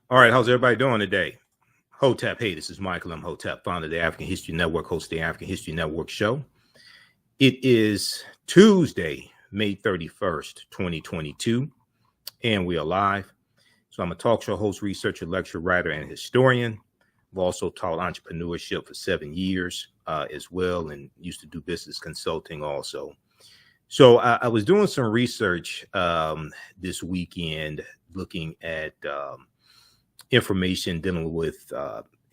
All right, how's everybody doing today? Hotep, hey, this is Michael Imhotep, founder of the African History Network, host of the African History Network show. It is Tuesday, May 31st, 2022, and we are live. So I'm a talk show host, researcher, lecturer, writer, and historian. I've also taught entrepreneurship for 7 years as well, and used to do business consulting also. So I was doing some research this weekend looking at information dealing with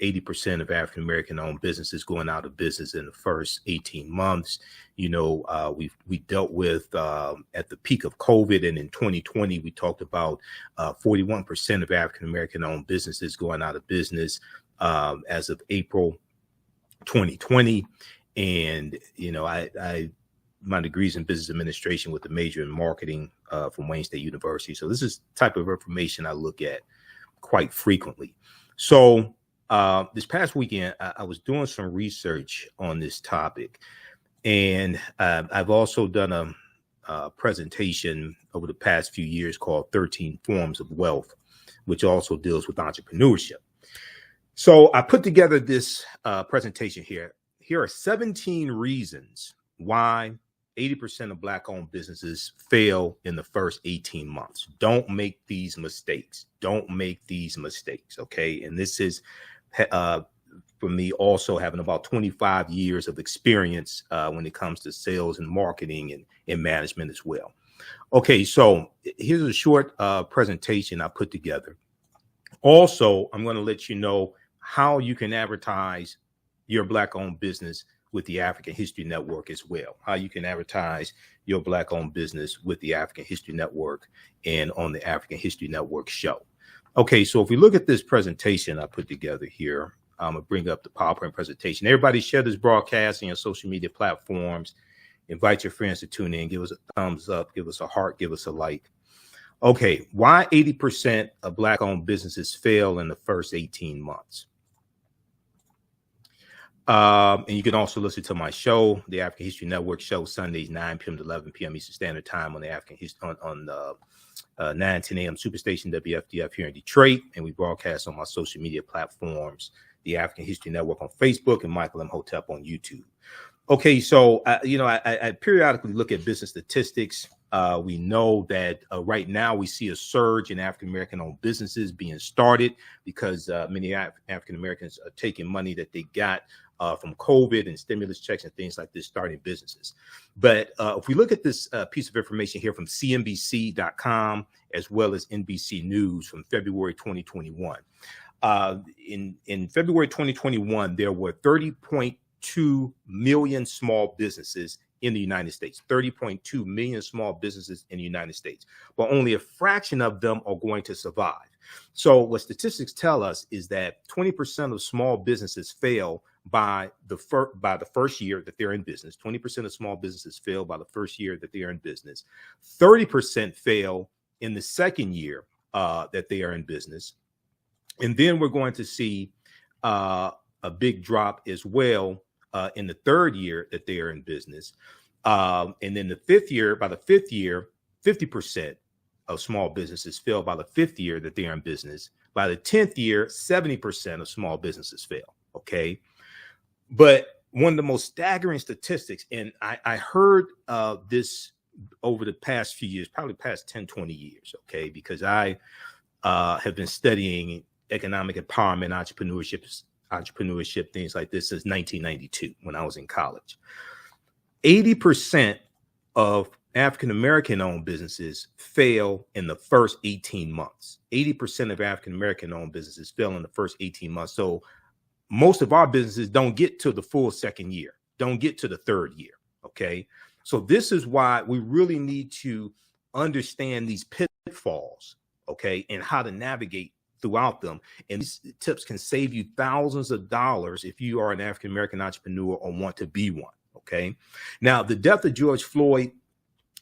80% of African-American owned businesses going out of business in the first 18 months. You know, we dealt with at the peak of COVID, and in 2020, we talked about 41% of African-American owned businesses going out of business as of April 2020. And, you know, my degree's in business administration with a major in marketing from Wayne State University. So this is the type of information I look at quite frequently. So this past weekend, I was doing some research on this topic, and I've also done a presentation over the past few years called 13 Forms of Wealth, which also deals with entrepreneurship. So I put together this presentation here. Here are 17 reasons why 80% of Black-owned businesses fail in the first 18 months. Don't make these mistakes. Don't make these mistakes, okay? And this is for me also having about 25 years of experience when it comes to sales and marketing and management as well. Okay, so here's a short presentation I put together. Also, I'm going to let you know how you can advertise your Black-owned business with the African History Network as well, how you can advertise your Black-owned business with the African History Network and on the African History Network show. Okay, so if we look at this presentation I put together here, I'm gonna bring up the PowerPoint presentation. Everybody share this broadcast on your social media platforms. Invite your friends to tune in, give us a thumbs up, give us a heart, give us a like. Okay, why 80% of Black-owned businesses fail in the first 18 months? And you can also listen to my show, the African History Network show, Sundays 9 p.m. to 11 p.m. Eastern Standard Time on the African History on 9:10 a.m. Superstation WFDF here in Detroit, and we broadcast on my social media platforms, the African History Network on Facebook and Michael Imhotep on YouTube. Okay, so I periodically look at business statistics. We know that right now we see a surge in African-American owned businesses being started because many African Americans are taking money that they got from COVID and stimulus checks and things like this, starting businesses. But if we look at this piece of information here from CNBC.com as well as NBC News from February 2021, in February 2021, there were 30.2 million small businesses in the United States, 30.2 million small businesses in the United States, but only a fraction of them are going to survive. So what statistics tell us is that 20% of small businesses fail by the first year that they're in business. 20% of small businesses fail by the first year that they are in business. 30% fail in the second year that they are in business. And then we're going to see a big drop as well in the third year that they are in business. And then the fifth year, by the fifth year, 50% of small businesses fail by the fifth year that they are in business. By the 10th year, 70% of small businesses fail. Okay. But one of the most staggering statistics, and I heard this over the past few years, probably past 10, 20 years. Okay. Because I have been studying economic empowerment, entrepreneurship, things like this since 1992 when I was in college. 80% of African-American owned businesses fail in the first 18 months. 80% of African-American owned businesses fail in the first 18 months. So most of our businesses don't get to the full second year, don't get to the third year. Okay. So this is why we really need to understand these pitfalls, okay, and how to navigate throughout them. And these tips can save you thousands of dollars if you are an African-American entrepreneur or want to be one. Okay. Now, the death of George Floyd,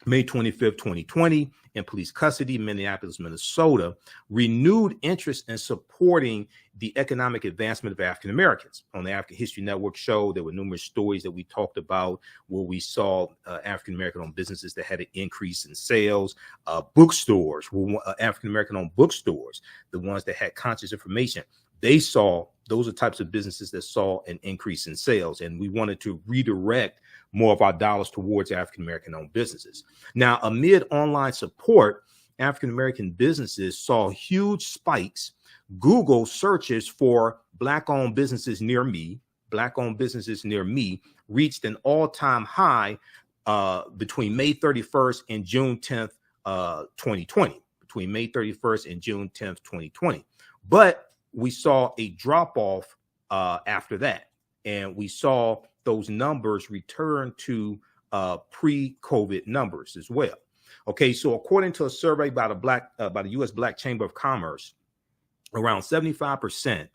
May 25th, 2020, in police custody, Minneapolis, Minnesota, renewed interest in supporting the economic advancement of African Americans. On the African History Network show, there were numerous stories that we talked about where we saw African American owned businesses that had an increase in sales, bookstores, African American owned bookstores, the ones that had conscious information. Those are types of businesses that saw an increase in sales, and we wanted to redirect more of our dollars towards African American owned businesses. Now, amid online support, African American businesses saw huge spikes. Google searches for Black-owned businesses near me, Black-owned businesses near me, reached an all-time high between May 31st and June 10th, 2020. Between May 31st and June 10th, 2020. But we saw a drop off after that, and we saw those numbers return to pre-COVID numbers as well. Okay, so according to a survey by the U.S. Black Chamber of Commerce, around 75%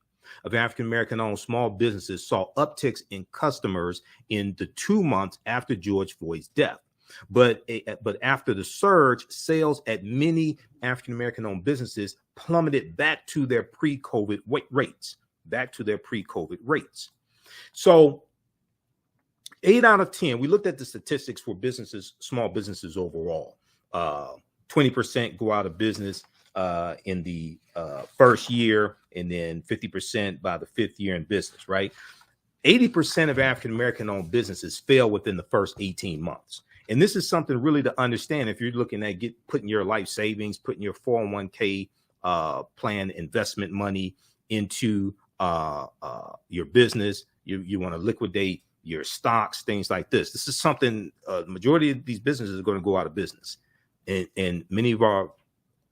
of African American owned small businesses saw upticks in customers in the 2 months after George Floyd's death. But after the surge, sales at many African American owned businesses plummeted back to their pre-COVID rates. So 8 out of 10, we looked at the statistics for businesses, small businesses overall. 20% go out of business in the first year, and then 50% by the 5th year in business, right? 80% of African American owned businesses fail within the first 18 months. And this is something really to understand if you're looking at putting your life savings, putting your 401k plan investment money into your business. You want to liquidate your stocks, things like this. This is something the majority of these businesses are going to go out of business. And many of our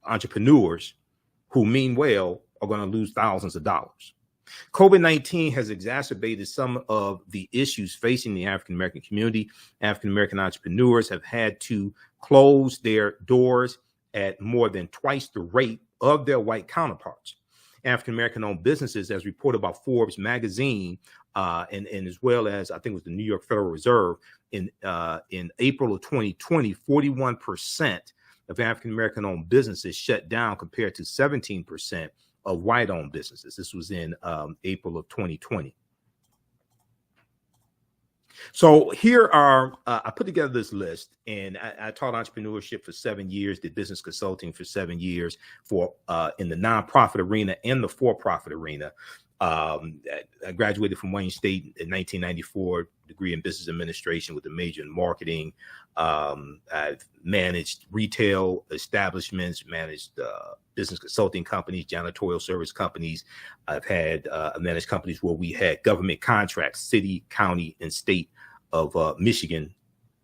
entrepreneurs who mean well are going to lose thousands of dollars. COVID-19 has exacerbated some of the issues facing the African American community. African American entrepreneurs have had to close their doors at more than twice the rate of their white counterparts. African American owned businesses, as reported by Forbes magazine, and as well as I think it was the New York Federal Reserve, in April of 2020, 41% of African American owned businesses shut down compared to 17% of white owned businesses. This was in April of 2020. So here are, I put together this list, and I taught entrepreneurship for 7 years, did business consulting for 7 years in the nonprofit arena and the for-profit arena. I graduated from Wayne State in 1994, degree in business administration with a major in marketing. I've managed retail establishments, managed business consulting companies, janitorial service companies. I've managed companies where we had government contracts, city, county, and state of Michigan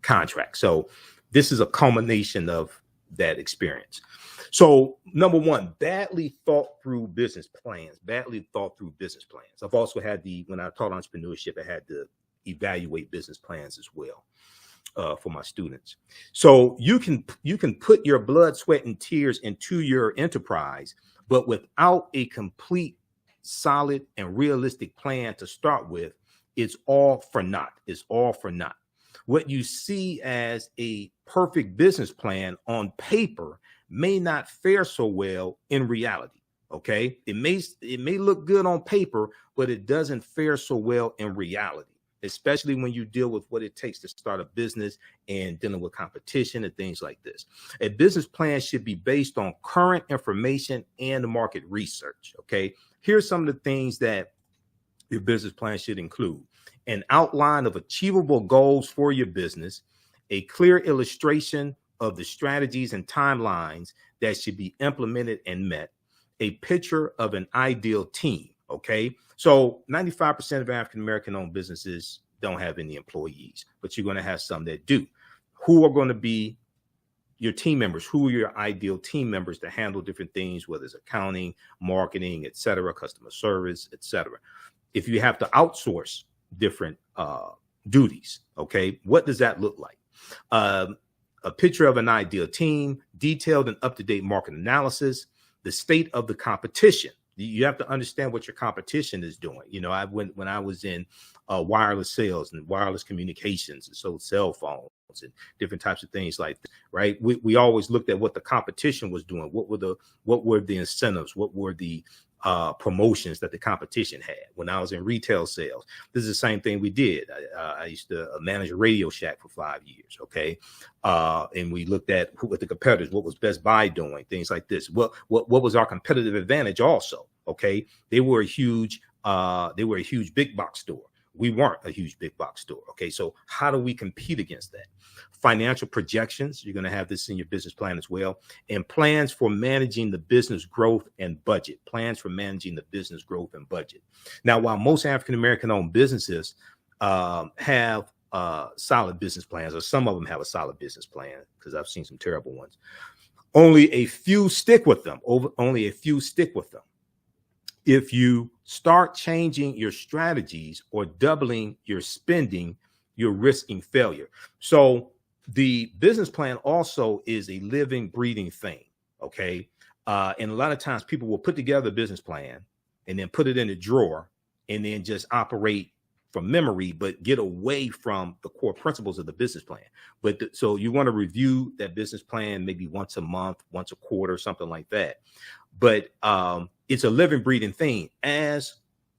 contracts. So this is a culmination of that experience. So number one, badly thought through business plans. I've also had when I taught entrepreneurship, I had to evaluate business plans as well for my students. So you can put your blood, sweat, and tears into your enterprise, but without a complete, solid, and realistic plan to start with, it's all for naught. What you see as a perfect business plan on paper may not fare so well in reality. Okay, it may look good on paper, but it doesn't fare so well in reality, especially when you deal with what it takes to start a business and dealing with competition and things like this. A business plan should be based on current information and market research. Okay, here's some of the things that your business plan should include: an outline of achievable goals for your business, a clear illustration of the strategies and timelines that should be implemented and met, a picture of an ideal team. Okay, so 95% of African American owned businesses don't have any employees, but you're going to have some that do. Who are going to be your team members? Who are your ideal team members to handle different things, whether it's accounting, marketing, et cetera, customer service, et cetera? If you have to outsource different duties, okay, what does that look like? A picture of an ideal team, detailed and up-to-date market analysis, the state of the competition. You have to understand what your competition is doing. You know, when I was in wireless sales and wireless communications, and so cell phone, and different types of things like that, right? We always looked at what the competition was doing. What were the incentives? What were the promotions that the competition had? When I was in retail sales, this is the same thing we did. I used to manage a Radio Shack for 5 years. Okay. And we looked at what the competitors, what was Best Buy doing, things like this. What was our competitive advantage also? Okay. They were a huge big box store. We weren't a huge big box store. Okay. So how do we compete against that? Financial projections. You're going to have this in your business plan as well. And plans for managing the business growth and budget. Plans for managing the business growth and budget. Now, while most African-American owned businesses have solid business plans, or some of them have a solid business plan, because I've seen some terrible ones, only a few stick with them. Only a few stick with them. If you start changing your strategies or doubling your spending, you're risking failure. So the business plan also is a living, breathing thing. Okay. And a lot of times people will put together a business plan and then put it in a drawer and then just operate from memory, but get away from the core principles of the business plan. So you want to review that business plan maybe once a month, once a quarter, something like that. But it's a living, breathing thing. As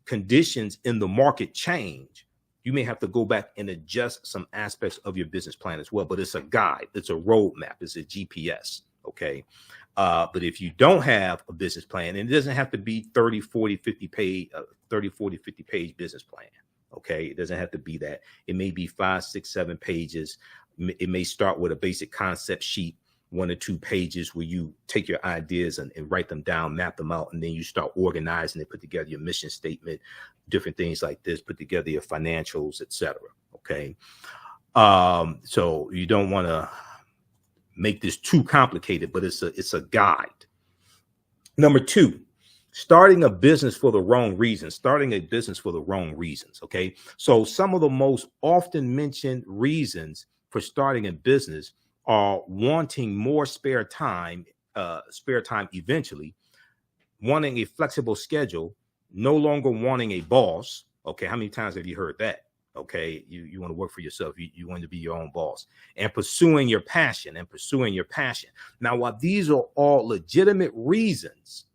conditions in the market change, you may have to go back and adjust some aspects of your business plan as well. But it's a guide, it's a roadmap, it's a GPS. Okay. But if you don't have a business plan, and it doesn't have to be 30, 40, 50 page business plan. Okay. It doesn't have to be that. It may be 5, 6, 7 pages. It may start with a basic concept sheet, 1 or 2 pages, where you take your ideas and write them down, map them out, and then you start organizing it, put together your mission statement, different things like this, put together your financials, etc. Okay. So you don't want to make this too complicated, but it's a guide. Number 2, starting a business for the wrong reasons. Okay. So some of the most often mentioned reasons for starting a business are wanting more spare time eventually, wanting a flexible schedule, no longer wanting a boss. Okay. How many times have you heard that? Okay. You want to work for yourself. You want to be your own boss, and pursuing your passion. Now, while these are all legitimate reasons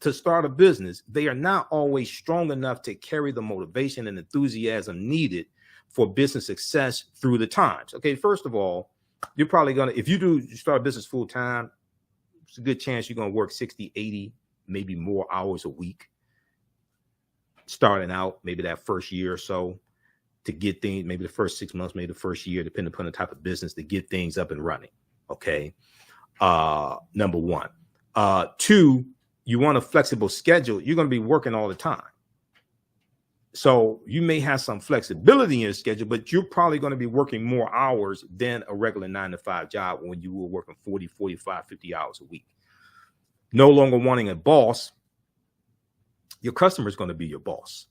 to start a business, they are not always strong enough to carry the motivation and enthusiasm needed for business success through the times. Okay. First of all, you're probably going to, if you start a business full time, it's a good chance you're going to work 60, 80, maybe more hours a week, starting out maybe that first year or so, to get things, maybe the first 6 months, maybe the first year, depending upon the type of business, to get things up and running. Okay. Number 1. 2, you want a flexible schedule. You're going to be working all the time. So you may have some flexibility in your schedule, but you're probably going to be working more hours than a regular 9-to-5 job when you were working 40, 45, 50 hours a week. No longer wanting a boss. Your customer is going to be your boss.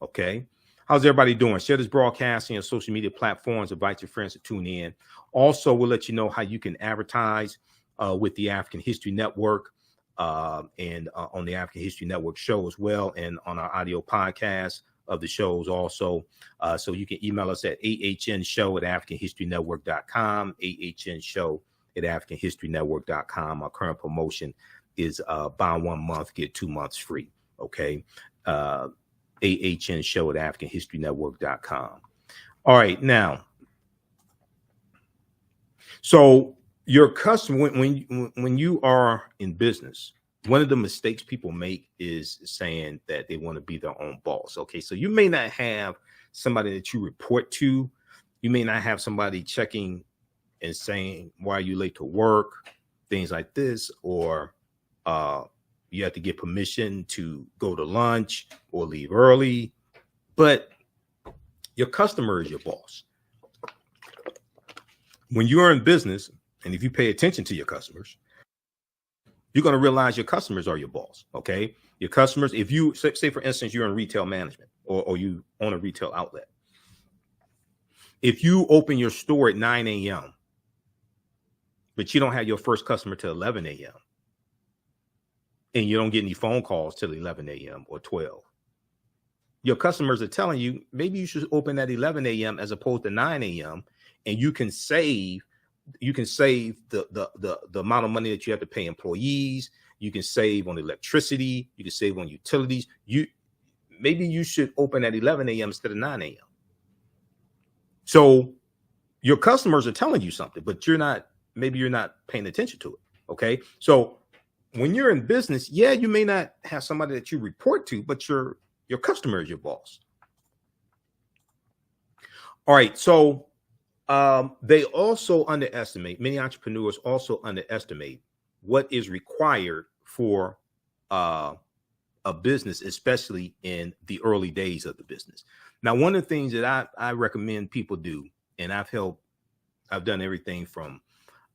Okay. How's everybody doing? Share this broadcast on your social media platforms. Invite your friends to tune in. Also, we'll let you know how you can advertise with the African History Network. And on the African History Network show as well, and on our audio podcast of the shows also. So you can email us at ahnshow@africanhistorynetwork.com, ahnshow@africanhistorynetwork.com. Our current promotion is buy 1 month, get 2 months free. Okay. ahnshow@africanhistorynetwork.com. All right. Now, so your customer, when you are in business, one of the mistakes people make is saying that they want to be their own boss. Okay. So you may not have somebody that you report to. You may not have somebody checking and saying, why are you late to work? Things like this, or you have to get permission to go to lunch or leave early. But your customer is your boss. When you're in business, and if you pay attention to your customers, you're going to realize your customers are your boss. Okay. Your customers, if you say, for instance, you're in retail management or you own a retail outlet. If you open your store at 9 a.m., but you don't have your first customer till 11 a.m., and you don't get any phone calls till 11 a.m. or 12, your customers are telling you maybe you should open at 11 a.m. as opposed to 9 a.m. and you can save the amount of money that you have to pay employees. You can save on electricity. You can save on utilities. Maybe you should open at 11 a.m. instead of 9 a.m. So your customers are telling you something, but maybe you're not paying attention to it. Okay. So when you're in business, yeah, you may not have somebody that you report to, but your customer is your boss. All right. So they also many entrepreneurs also underestimate what is required for a business, especially in the early days of the business. Now, one of the things that I recommend people do, and I've done everything from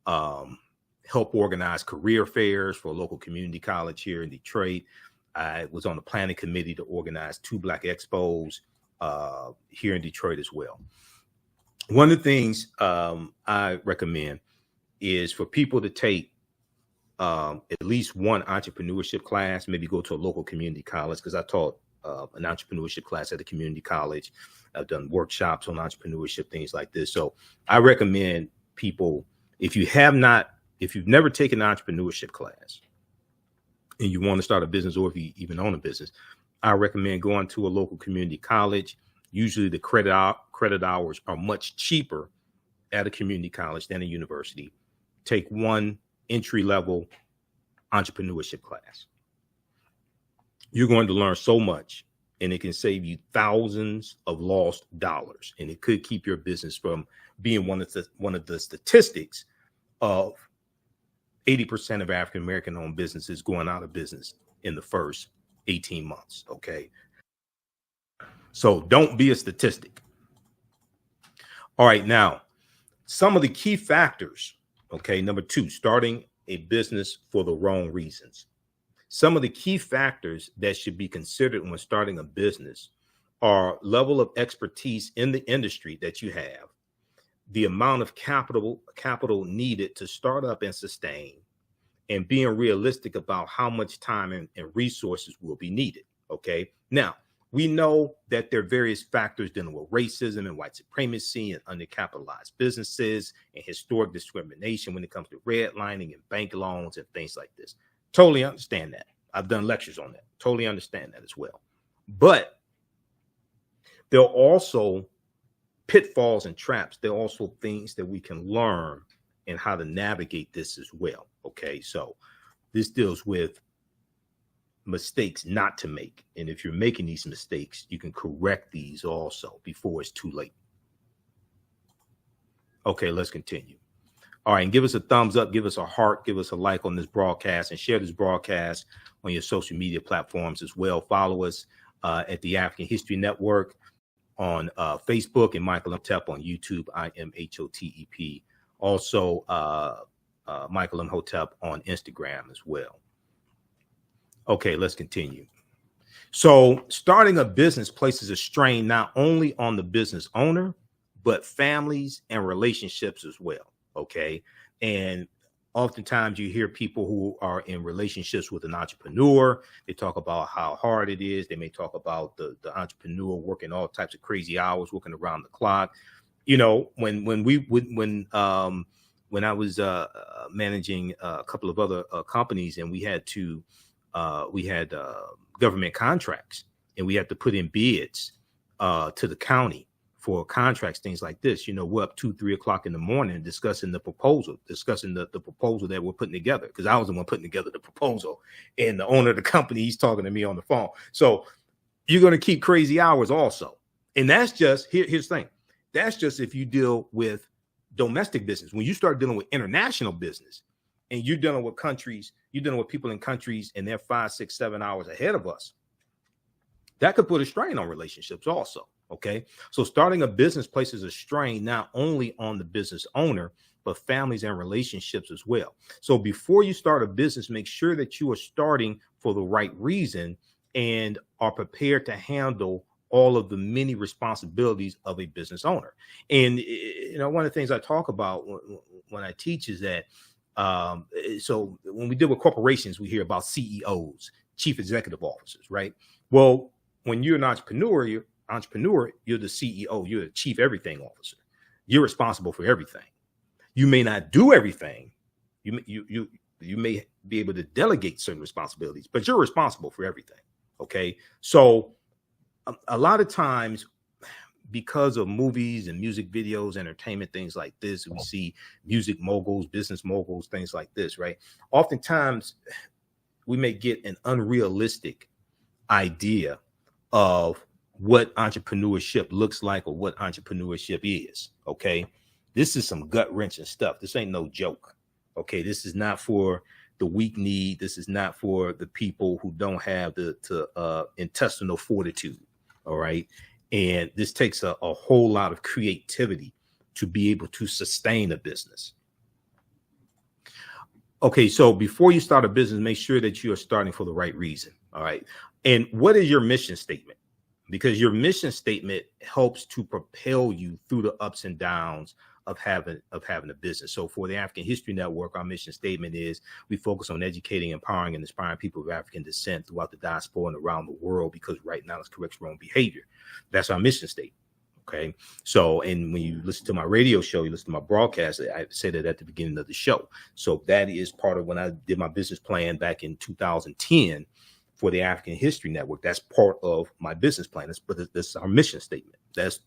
help organize career fairs for a local community college here in Detroit. I was on the planning committee to organize 2 Black Expos here in Detroit as well. One of the things I recommend is for people to take at least one entrepreneurship class, maybe go to a local community college, because I taught an entrepreneurship class at a community college. I've done workshops on entrepreneurship, things like this. So I recommend people, if you've never taken an entrepreneurship class and you want to start a business, or if you even own a business, I recommend going to a local community college. Usually the credit hours are much cheaper at a community college than a university. Take one entry-level entrepreneurship class. You're going to learn so much, and it can save you thousands of lost dollars, and it could keep your business from being one of the statistics of 80% of African American owned businesses going out of business in the first 18 months. Okay. So don't be a statistic. All right. Now, some of the key factors. Okay. Number 2, starting a business for the wrong reasons. Some of the key factors that should be considered when starting a business are level of expertise in the industry that you have, the amount of capital needed to start up and sustain, and being realistic about how much time and resources will be needed. Okay. Now, we know that there are various factors dealing with racism and white supremacy and undercapitalized businesses and historic discrimination when it comes to redlining and bank loans and things like this. Totally understand that. I've done lectures on that. Totally understand that as well. But there are also pitfalls and traps. There are also things that we can learn and how to navigate this as well. Okay, so this deals with mistakes not to make. And if you're making these mistakes, you can correct these also before it's too late. Okay, let's continue. All right, and give us a thumbs up, give us a heart, give us a like on this broadcast, and share this broadcast on your social media platforms as well. Follow us at the African History Network on Facebook, and Michael Imhotep on YouTube, IMHOTEP. Also, Michael Imhotep on Instagram as well. Okay, let's continue. So starting a business places a strain not only on the business owner, but families and relationships as well. Okay. And oftentimes you hear people who are in relationships with an entrepreneur. They talk about how hard it is. They may talk about the entrepreneur working all types of crazy hours, working around the clock. You know, when I was managing a couple of other companies, and we had government contracts, and we had to put in bids to the county for contracts, things like this. You know, we're up 2-3 o'clock in the morning discussing the proposal that we're putting together, because I was the one putting together the proposal, and the owner of the company, he's talking to me on the phone. So you're going to keep crazy hours also. And that's just, here's the thing. That's just if you deal with domestic business. When you start dealing with international business, and you're dealing with countries, you're dealing with people in countries, and they're 5, 6, 7 hours ahead of us, that could put a strain on relationships also. Okay. So starting a business places a strain not only on the business owner, but families and relationships as well. So before you start a business, make sure that you are starting for the right reason and are prepared to handle all of the many responsibilities of a business owner. And, you know, one of the things I talk about when I teach is that, so when we deal with corporations, we hear about CEOs, chief executive officers, right? Well, when you're an entrepreneur, you're the CEO, you're the chief everything officer. You're responsible for everything. You may not do everything. You may be able to delegate certain responsibilities, but you're responsible for everything. Okay. So a lot of times, because of movies and music videos, entertainment, things like this, we see music moguls, business moguls, things like this, right? Oftentimes we may get an unrealistic idea of what entrepreneurship looks like or what entrepreneurship is. Okay. This is some gut wrenching stuff. This ain't no joke. Okay. This is not for the weak need. This is not for the people who don't have the intestinal fortitude. All right. And this takes a whole lot of creativity to be able to sustain a business. Okay, so before you start a business, make sure that you are starting for the right reason. All right. And what is your mission statement? Because your mission statement helps to propel you through the ups and downs of having a business. So for the African History Network, our mission statement is we focus on educating, empowering, and inspiring people of African descent throughout the diaspora and around the world, because right now it's corrects wrong behavior. That's our mission statement. Okay. So, and when you listen to my radio show, you listen to my broadcast, I said it at the beginning of the show. So that is part of when I did my business plan back in 2010 for the African History Network. That's part of my business plan. But this is our mission statement. That's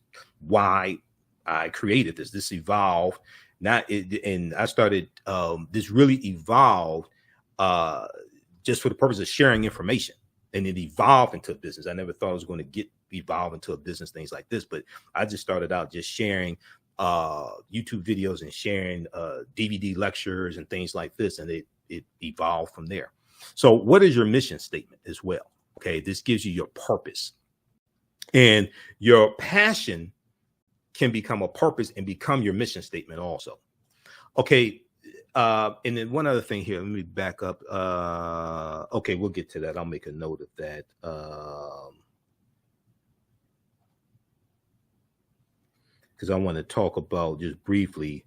why I created this. This evolved, and I started. This really evolved just for the purpose of sharing information, and it evolved into a business. I never thought I was going to evolve into a business, things like this, but I just started out just sharing YouTube videos and sharing DVD lectures and things like this, and it evolved from there. So, what is your mission statement as well? Okay, this gives you your purpose, and your passion can become a purpose and become your mission statement also. Okay. And then one other thing here, let me back up. Okay, we'll get to that. I'll make a note of that. Because I want to talk about just briefly,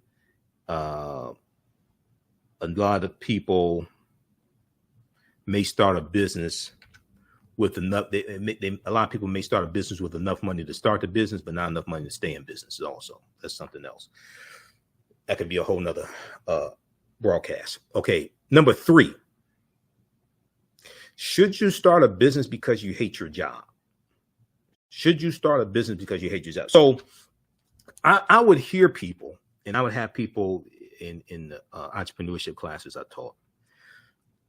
a lot of people may start a business with enough. A lot of people may start a business with enough money to start the business, but not enough money to stay in business. Also, that's something else. That could be a whole nother broadcast. Okay, number 3. Should you start a business because you hate your job? Should you start a business because you hate your job? So I would hear people, and I would have people in the entrepreneurship classes I taught.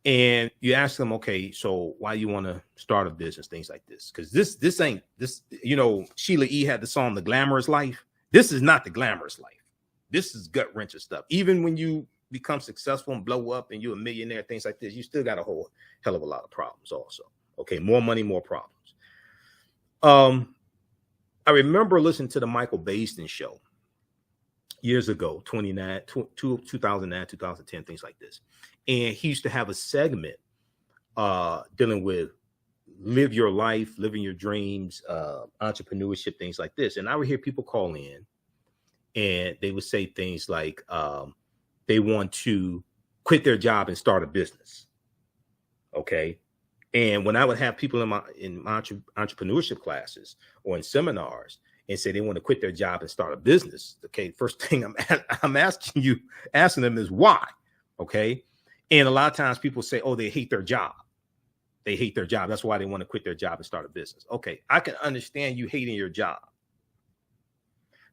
And you ask them, okay, so why you want to start a business, things like this? Because this ain't this, Sheila E. had the song, The Glamorous Life. This is not the glamorous life. This is gut wrenching stuff. Even when you become successful and blow up and you're a millionaire, things like this, you still got a whole hell of a lot of problems also. Okay, more money, more problems. I remember listening to the Michael Baisden show years ago, 2009, 2010, things like this. And he used to have a segment dealing with live your life, living your dreams, entrepreneurship, things like this. And I would hear people call in and they would say things like they want to quit their job and start a business. Okay. And when I would have people in my entrepreneurship classes or in seminars and say they want to quit their job and start a business, okay, first thing I'm asking them is why, okay? And a lot of times people say, oh, they hate their job. They hate their job. That's why they want to quit their job and start a business. Okay, I can understand you hating your job.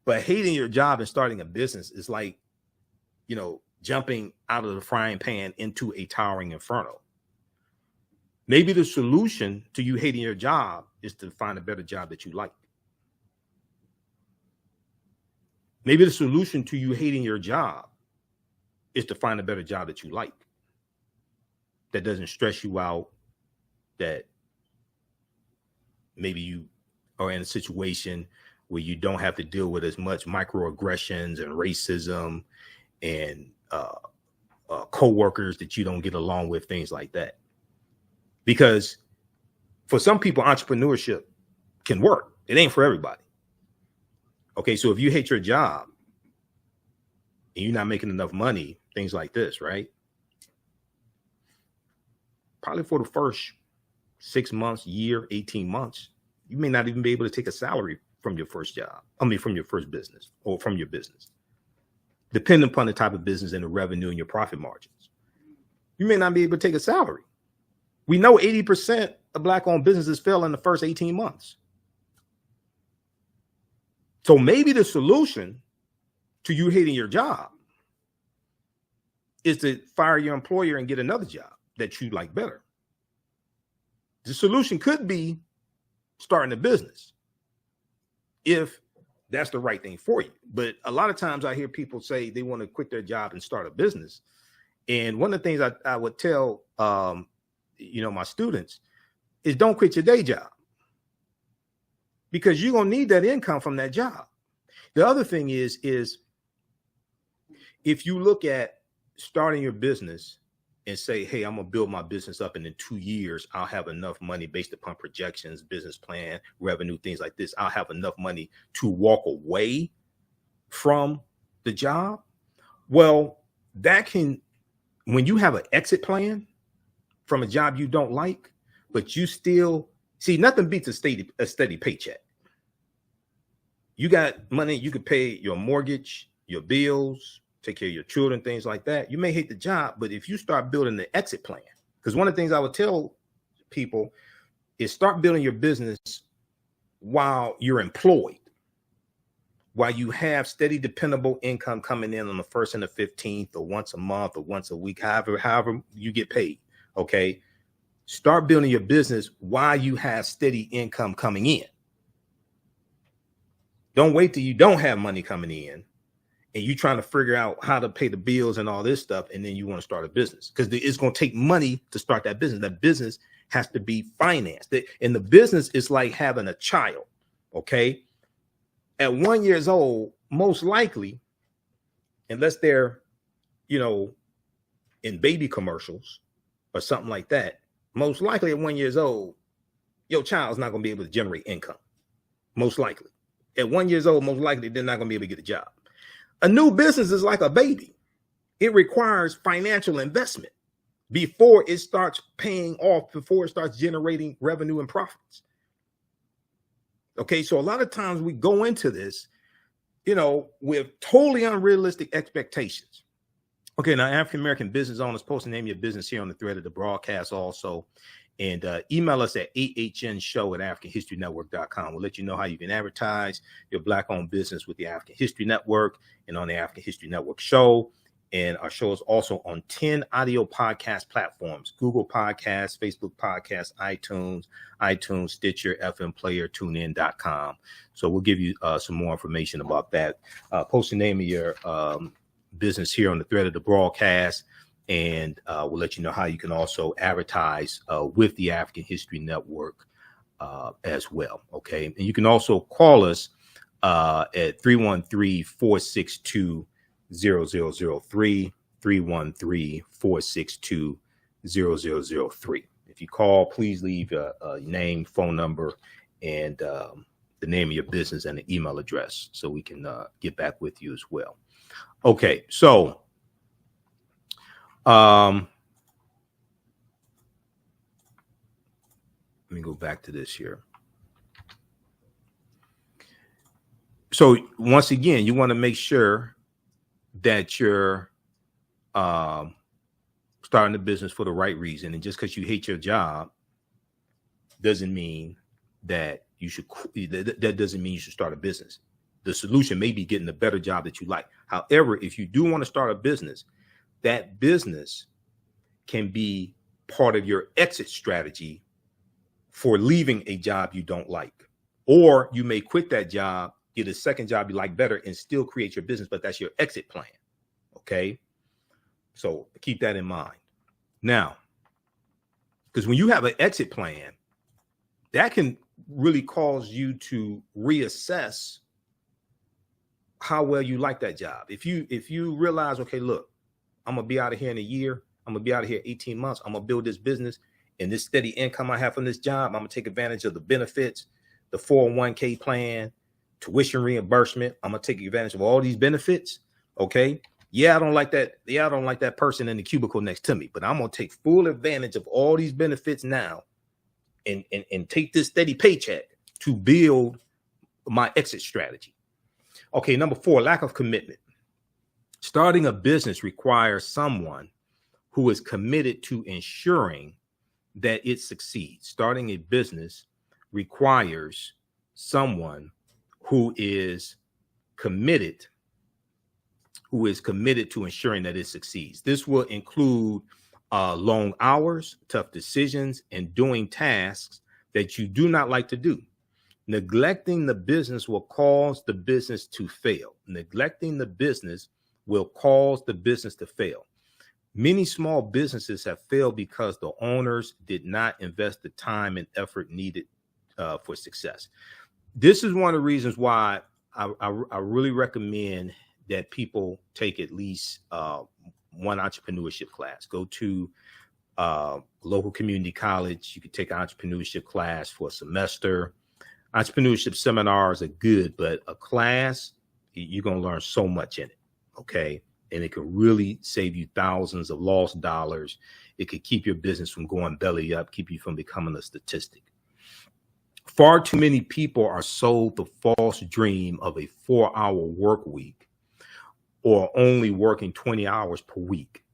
But hating your job and starting a business is like, jumping out of the frying pan into a towering inferno. Maybe the solution to you hating your job is to find a better job that you like. Maybe the solution to you hating your job is to find a better job that you like, that doesn't stress you out, that maybe you are in a situation where you don't have to deal with as much microaggressions and racism and coworkers that you don't get along with, things like that. Because for some people, entrepreneurship can work. It ain't for everybody. Okay, so if you hate your job and you're not making enough money, things like this, right? Probably for the first 6 months, year, 18 months, You may not even be able to take a salary from your first job. From your first business or from your business, depending upon the type of business and the revenue and your profit margins. You may not be able to take a salary. We know 80% of Black-owned businesses fail in the first 18 months. So maybe the solution to you hating your job is to fire your employer and get another job that you like better. The solution could be starting a business if that's the right thing for you. But a lot of times I hear people say they want to quit their job and start a business. And one of the things I would tell my students is don't quit your day job, because you're going to need that income from that job. The other thing is if you look at starting your business and say, hey, I'm going to build my business up, and in 2 years, I'll have enough money based upon projections, business plan, revenue, things like this. I'll have enough money to walk away from the job. Well, that can, when you have an exit plan from a job you don't like, but you still see, nothing beats a steady paycheck. You got money, you could pay your mortgage, your bills, take care of your children, things like that. You may hate the job, but if you start building the exit plan, because one of the things I would tell people is start building your business while you're employed, while you have steady, dependable income coming in on the 1st and the 15th, or once a month or once a week, however you get paid. Okay. Start building your business while you have steady income coming in. Don't wait till you don't have money coming in and you trying to figure out how to pay the bills and all this stuff, and then you want to start a business, because it's going to take money to start that business. That business has to be financed. And the business is like having a child, okay? At 1 year old, most likely, unless they're, in baby commercials or something like that, most likely at 1 year old, your child's not going to be able to generate income. Most likely. At 1 year old, most likely they're not going to be able to get a job. A new business is like a baby. It requires financial investment before it starts paying off, before it starts generating revenue and profits. Okay, so a lot of times we go into this, with totally unrealistic expectations. Okay, now African-American business owners, post the name of your business here on the thread of the broadcast also. And email us at ahnShow@AfricanHistoryNetwork.com. We'll let you know how you can advertise your Black-owned business with the African History Network and on the African History Network show. And our show is also on 10 audio podcast platforms: Google Podcasts, Facebook Podcasts, iTunes, Stitcher, FM Player, TuneIn.com. So we'll give you some more information about that. Post the name of your business here on the thread of the broadcast. And we'll let you know how you can also advertise with the African History Network as well. Okay. And you can also call us at 313-462-0003, 313-462-0003. If you call, please leave your name, phone number, and the name of your business and the email address so we can get back with you as well. Okay. So let me go back to this here. So once again, you want to make sure that you're starting a business for the right reason. And just because you hate your job doesn't mean that you should, that doesn't mean you should start a business. The solution may be getting a better job that you like. However, if you do want to start a business, that business can be part of your exit strategy for leaving a job you don't like. Or you may quit that job, get a second job you like better, and still create your business, but that's your exit plan. Okay? So keep that in mind. Now, because when you have an exit plan, that can really cause you to reassess how well you like that job. If you realize, okay, look, I'm going to be out of here in a year. I'm going to be out of here 18 months. I'm going to build this business, and this steady income I have from this job, I'm going to take advantage of the benefits, the 401k plan, tuition reimbursement. I'm going to take advantage of all these benefits. Okay. Yeah, I don't like that. Yeah, I don't like that person in the cubicle next to me, but I'm going to take full advantage of all these benefits now and take this steady paycheck to build my exit strategy. Okay, number 4, lack of commitment. Starting a business requires someone who is committed to ensuring that it succeeds. Starting a business requires someone who is committed to ensuring that it succeeds. This will include long hours, tough decisions, and doing tasks that you do not like to do. Neglecting the business will cause the business to fail. Neglecting the business will cause the business to fail. Many small businesses have failed because the owners did not invest the time and effort needed for success. This is one of the reasons why I really recommend that people take at least one entrepreneurship class. Go to local community college. You can take an entrepreneurship class for a semester. Entrepreneurship seminars are good, but a class, you're going to learn so much in it. Okay. And it can really save you thousands of lost dollars. It could keep your business from going belly up, keep you from becoming a statistic. Far too many people are sold the false dream of a 4-hour work week or only working 20 hours per week.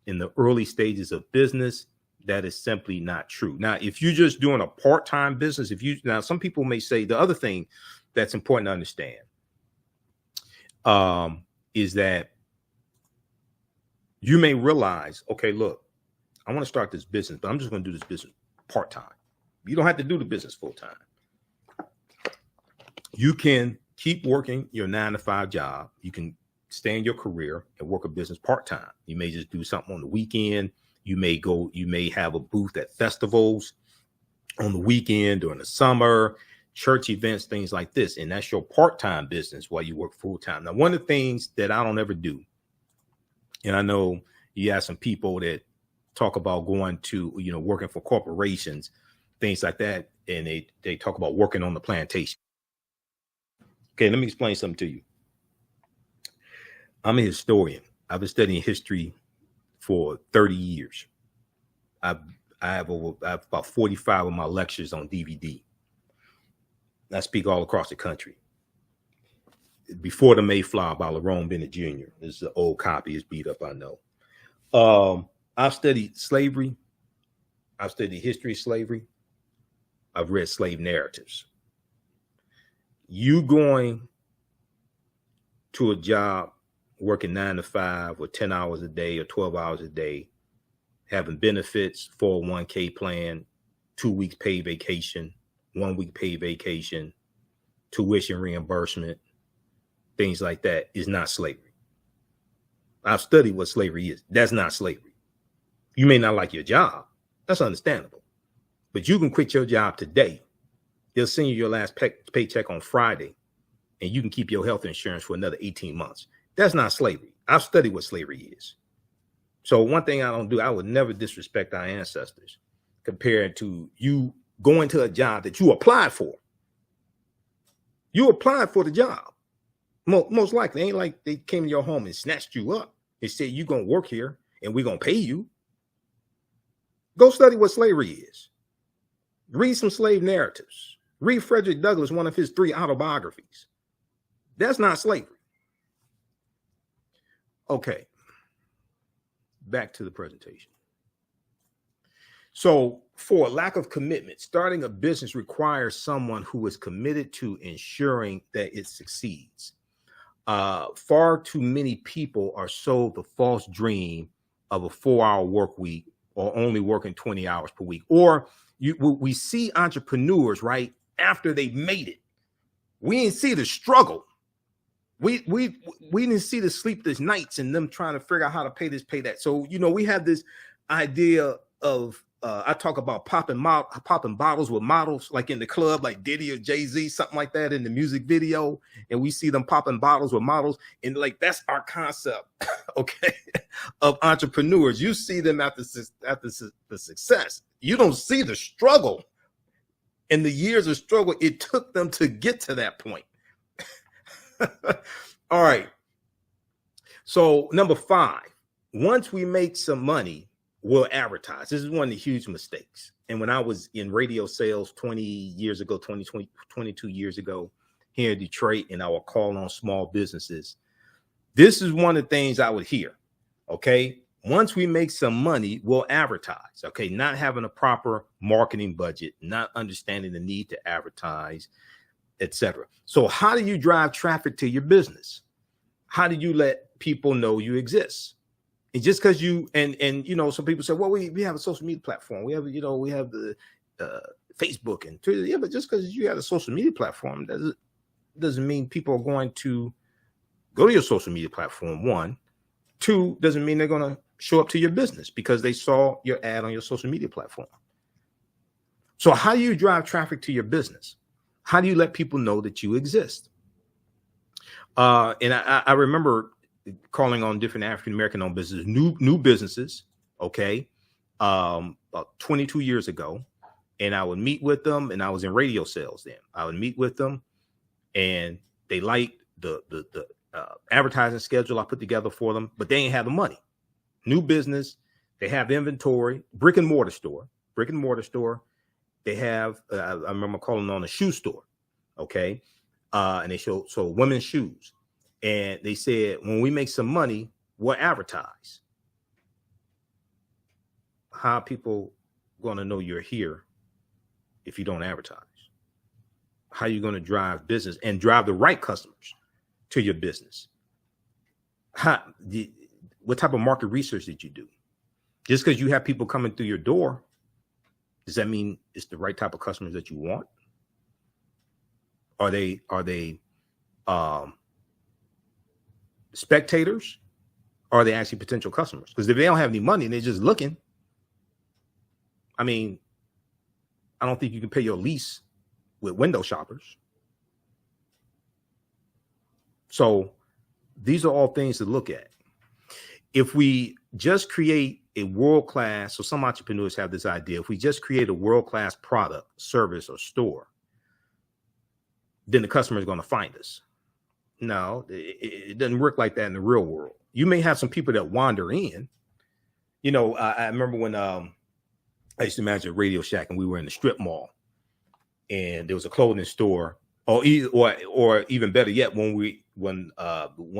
In the early stages of business, that is simply not true. Now, if you're just doing a part-time business, now some people may say the other thing that's important to understand is that you may realize, okay, look, I want to start this business, but I'm just going to do this business part-time. You don't have to do the business full-time. You can keep working your 9-to-5 job. You can stay in your career and work a business part-time. You may just do something on the weekend. You may have a booth at festivals on the weekend during the summer, church events, things like this. And that's your part-time business while you work full-time. Now, one of the things that I don't ever do, and I know you have some people that talk about going to, working for corporations, things like that. And they talk about working on the plantation. Okay, let me explain something to you. I'm a historian. I've been studying history for 30 years. I have about 45 of my lectures on DVD. I speak all across the country. Before the Mayflower by Lerone Bennett Jr. This is an old copy. It's beat up, I know. I've studied slavery. I've studied history of slavery. I've read slave narratives. You going to a job working 9-to-5 or 10 hours a day or 12 hours a day, having benefits, 401k plan, 2 weeks paid vacation, 1 week paid vacation, tuition reimbursement, things like that is not slavery. I've studied what slavery is. That's not slavery. You may not like your job. That's understandable. But you can quit your job today. They'll send you your last paycheck on Friday, and you can keep your health insurance for another 18 months. That's not slavery. I've studied what slavery is. So one thing I don't do, I would never disrespect our ancestors compared to you going to a job that you applied for. You applied for the job. Most likely, ain't like they came to your home and snatched you up and said, you're going to work here and we're going to pay you. Go study what slavery is. Read some slave narratives. Read Frederick Douglass, one of his 3 autobiographies. That's not slavery. Okay. Back to the presentation. So for lack of commitment, starting a business requires someone who is committed to ensuring that it succeeds. Far too many people are sold the false dream of a 4-hour work week or only working 20 hours per week. Or we see entrepreneurs, right, after they made it. We didn't see the struggle. We didn't see the sleepless nights and them trying to figure out how to pay this, pay that. So, we have this idea of, I talk about popping bottles with models, like in the club, like Diddy or Jay-Z, something like that in the music video. And we see them popping bottles with models. And like, that's our concept, okay, of entrepreneurs. You see them after the success. You don't see the struggle and the years of struggle it took them to get to that point. All right. So number 5, once we make some money, will advertise. This is one of the huge mistakes. And when I was in radio sales 20 years ago, 22 years ago here in Detroit, and I would call on small businesses, this is one of the things I would hear. Okay. Once we make some money, we'll advertise. Okay. Not having a proper marketing budget, not understanding the need to advertise, etc. So how do you drive traffic to your business? How do you let people know you exist? And just because you and you know, some people say, well, we have a social media platform. We have, you know, we have the Facebook and Twitter. Yeah, but just because you have a social media platform doesn't mean people are going to go to your social media platform. One, two, doesn't mean they're going to show up to your business because they saw your ad on your social media platform. So how do you drive traffic to your business? How do you let people know that you exist? And I remember calling on different African-American owned businesses, new businesses, okay, about 22 years ago. And I would meet with them, and I was in radio sales then. I would meet with them, and they liked the advertising schedule I put together for them, but they ain't have the money. New business, they have inventory, brick and mortar store. They have, I remember calling on a shoe store, okay, and they sold women's shoes. And they said, when we make some money, we'll advertise. How are people going to know you're here if you don't advertise? How are you going to drive business and drive the right customers to your business? What type of market research did you do? Just because you have people coming through your door, does that mean it's the right type of customers that you want? Are they spectators, or are they actually potential customers? Because if they don't have any money and they're just looking, I mean, I don't think you can pay your lease with window shoppers. So these are all things to look at. If we just create a world-class, so some entrepreneurs have this idea, if we just create a world-class product, service, or store, then the customer is going to find us. No, it doesn't work like that in the real world. You may have some people that wander in. You know, I remember when I used to manage a Radio Shack, and we were in the strip mall, and there was a clothing store, or even better yet, when one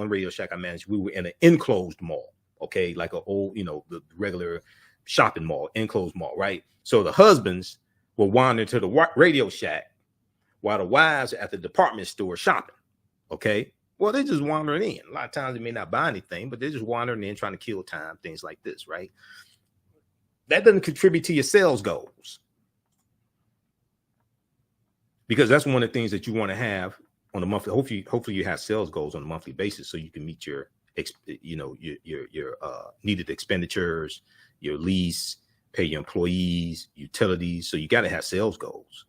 Radio Shack I managed, we were in an enclosed mall, okay, like an old, you know, the regular shopping mall, enclosed mall, right? So the husbands were wandering to the Radio Shack while the wives are at the department store shopping. Okay, well, they're just wandering in. A lot of times they may not buy anything, but they're just wandering in, trying to kill time, things like this, right? That doesn't contribute to your sales goals, because that's one of the things that you want to have on a monthly. Hopefully you have sales goals on a monthly basis, so you can meet your needed expenditures, your lease, pay your employees, utilities. So you got to have sales goals.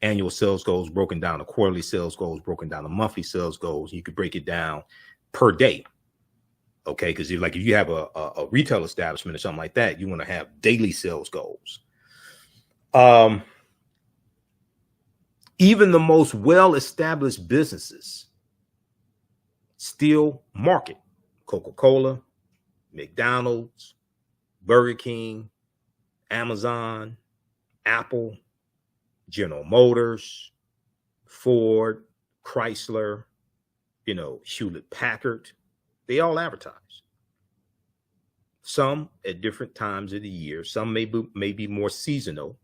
Annual sales goals broken down to quarterly sales goals, broken down to monthly sales goals. You could break it down per day. Okay, because if you have a retail establishment or something like that, you want to have daily sales goals. Even the most well-established businesses still market. Coca-Cola, McDonald's, Burger King, Amazon, Apple, General Motors, Ford, Chrysler, Hewlett Packard. They all advertise. Some at different times of the year. Some may be more seasonal.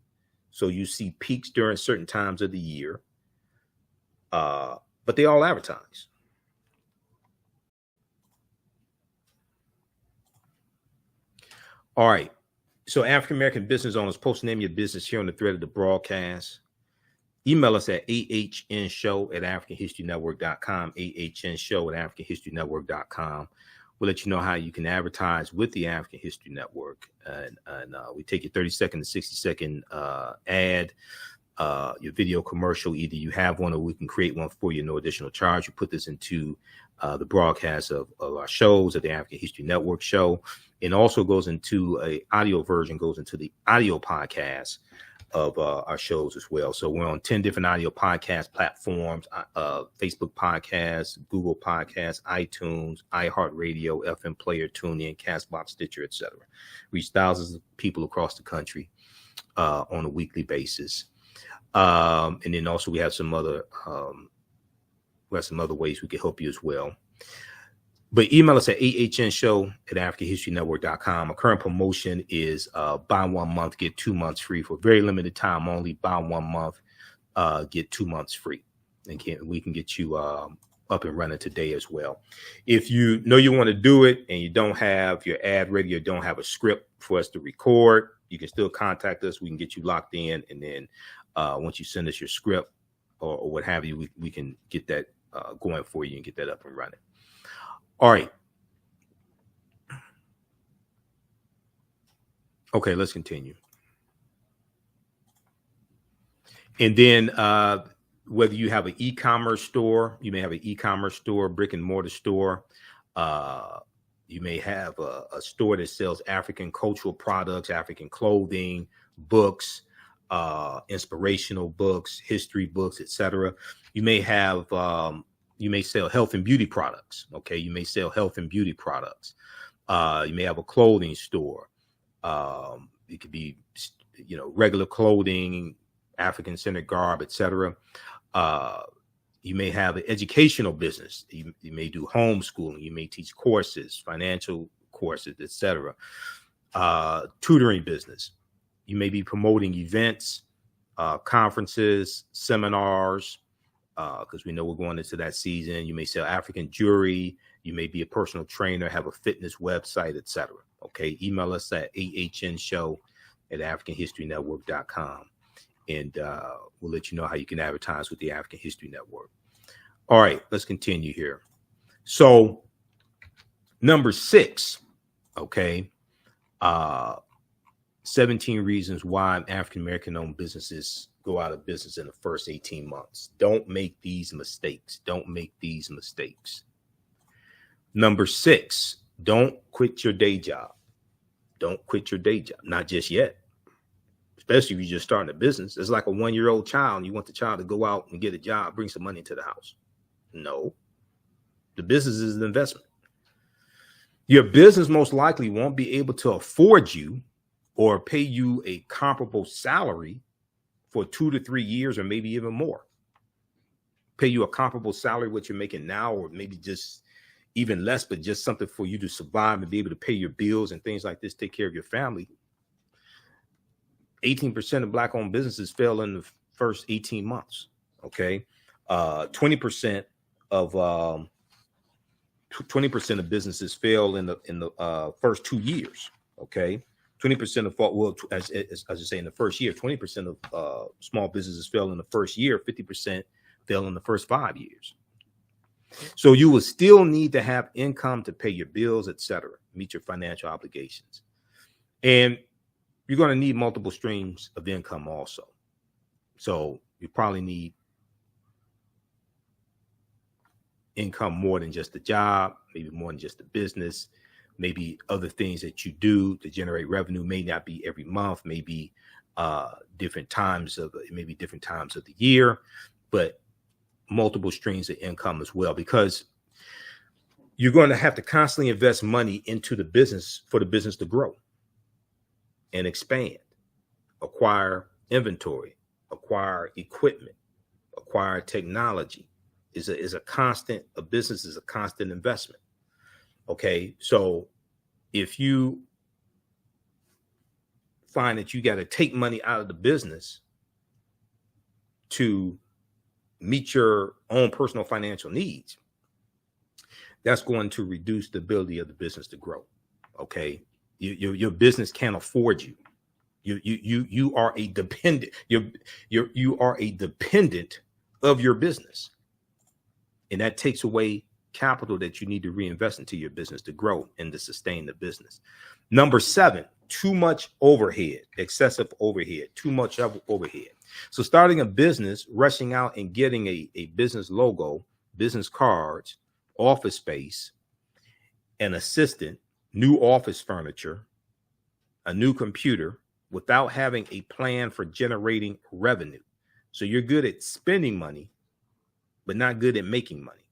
So you see peaks during certain times of the year. But they all advertise. All right. So African-American business owners, post name your business here on the thread of the broadcast. Email us at ahnshow@africanhistorynetwork.com, ahnshow@africanhistorynetwork.com. We'll let you know how you can advertise with the African History Network. And we take your 30-second to 60-second ad, your video commercial. Either you have one or we can create one for you, no additional charge. You put this into the broadcast of our shows at the African History Network show. It also goes into a audio version, goes into the audio podcast of our shows as well. So we're on 10 different audio podcast platforms, Facebook Podcasts, Google Podcasts, iTunes, iHeartRadio, FM Player, TuneIn, Castbox, Stitcher, etc. Reach thousands of people across the country on a weekly basis. And then also we have some other ways we can help you as well. But email us at ahnshow@africanhistorynetwork.com. A current promotion is buy 1 month, get 2 months free for very limited time only. Buy 1 month, get 2 months free. And we can get you up and running today as well. If you know you want to do it and you don't have your ad ready or don't have a script for us to record, you can still contact us. We can get you locked in. And then once you send us your script or what have you, we can get that going for you and get that up and running. All right. Okay, let's continue. And then whether you have an e-commerce store, you may have an e-commerce store, brick and mortar store. You may have a store that sells African cultural products, African clothing, books, inspirational books, history books, etc. You may have you may sell health and beauty products. Okay, you may sell health and beauty products. You may have a clothing store. It could be, regular clothing, African-centered garb, etc. You may have an educational business. You may do homeschooling. You may teach courses, financial courses, etc. Tutoring business. You may be promoting events, conferences, seminars, because we know we're going into that season. You may sell African jewelry. You may be a personal trainer, have a fitness website, etc. Okay, email us at ahnshow@africanhistorynetwork.com, and we'll let you know how you can advertise with the African History Network. All right, let's continue here. So, number 6, okay, 17 reasons why African-American owned businesses go out of business in the first 18 months. Don't make these mistakes. Don't make these mistakes. Number 6, don't quit your day job. Don't quit your day job. Not just yet. Especially if you're just starting a business. It's like a 1-year-old child and you want the child to go out and get a job, bring some money into the house. No. The business is an investment. Your business most likely won't be able to afford you or pay you a comparable salary for 2 to 3 years, or maybe even more. Pay you a comparable salary, what you're making now, or maybe just even less, but just something for you to survive and be able to pay your bills and things like this, take care of your family. 18% of Black-owned businesses fail in the first 18 months. Okay, 20% of 20% of businesses fail in the first 2 years. Okay. 20% of as I say, in the first year, 20% of small businesses fail in the first year, 50% fail in the first 5 years. So you will still need to have income to pay your bills, etc., meet your financial obligations. And you're going to need multiple streams of income also. So you probably need income more than just a job, maybe more than just a business. Maybe other things that you do to generate revenue may not be every month, maybe different times of the year, but multiple streams of income as well, because you're going to have to constantly invest money into the business for the business to grow and expand, acquire inventory, acquire equipment, acquire technology. A business is a constant investment. Okay, so if you find that you got to take money out of the business to meet your own personal financial needs, that's going to reduce the ability of the business to grow. Okay, your business can't afford you. You are a dependent. You are a dependent of your business, and that takes away capital that you need to reinvest into your business to grow and to sustain the business. Number 7, too much overhead, excessive overhead, too much overhead. So starting a business, rushing out and getting a business logo, business cards, office space, an assistant, new office furniture, a new computer, without having a plan for generating revenue. So you're good at spending money, but not good at making money.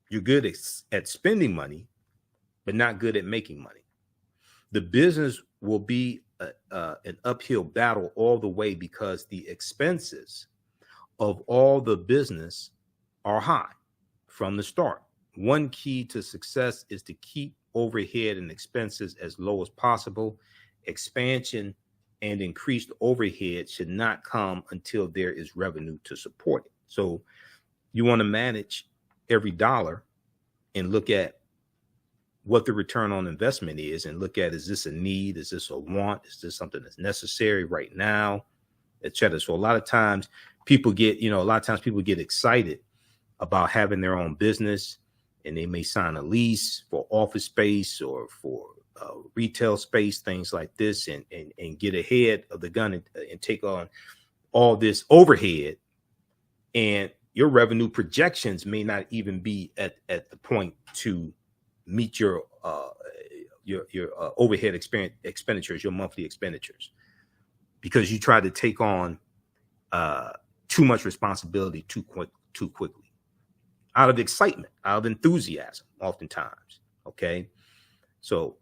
You're good at spending money, but not good at making money. The business will be an uphill battle all the way because the expenses of all the business are high from the start. One key to success is to keep overhead and expenses as low as possible. Expansion and increased overhead should not come until there is revenue to support it. So you want to manage every dollar and look at what the return on investment is, and look at, is this a need? Is this a want? Is this something that's necessary right now, etc. So a lot of times people get excited about having their own business, and they may sign a lease for office space or for retail space, things like this, and get ahead of the gun and take on all this overhead. And your revenue projections may not even be at the point to meet your overhead expenditures, your monthly expenditures, because you try to take on too much responsibility too quickly, out of excitement, out of enthusiasm, oftentimes. Okay, so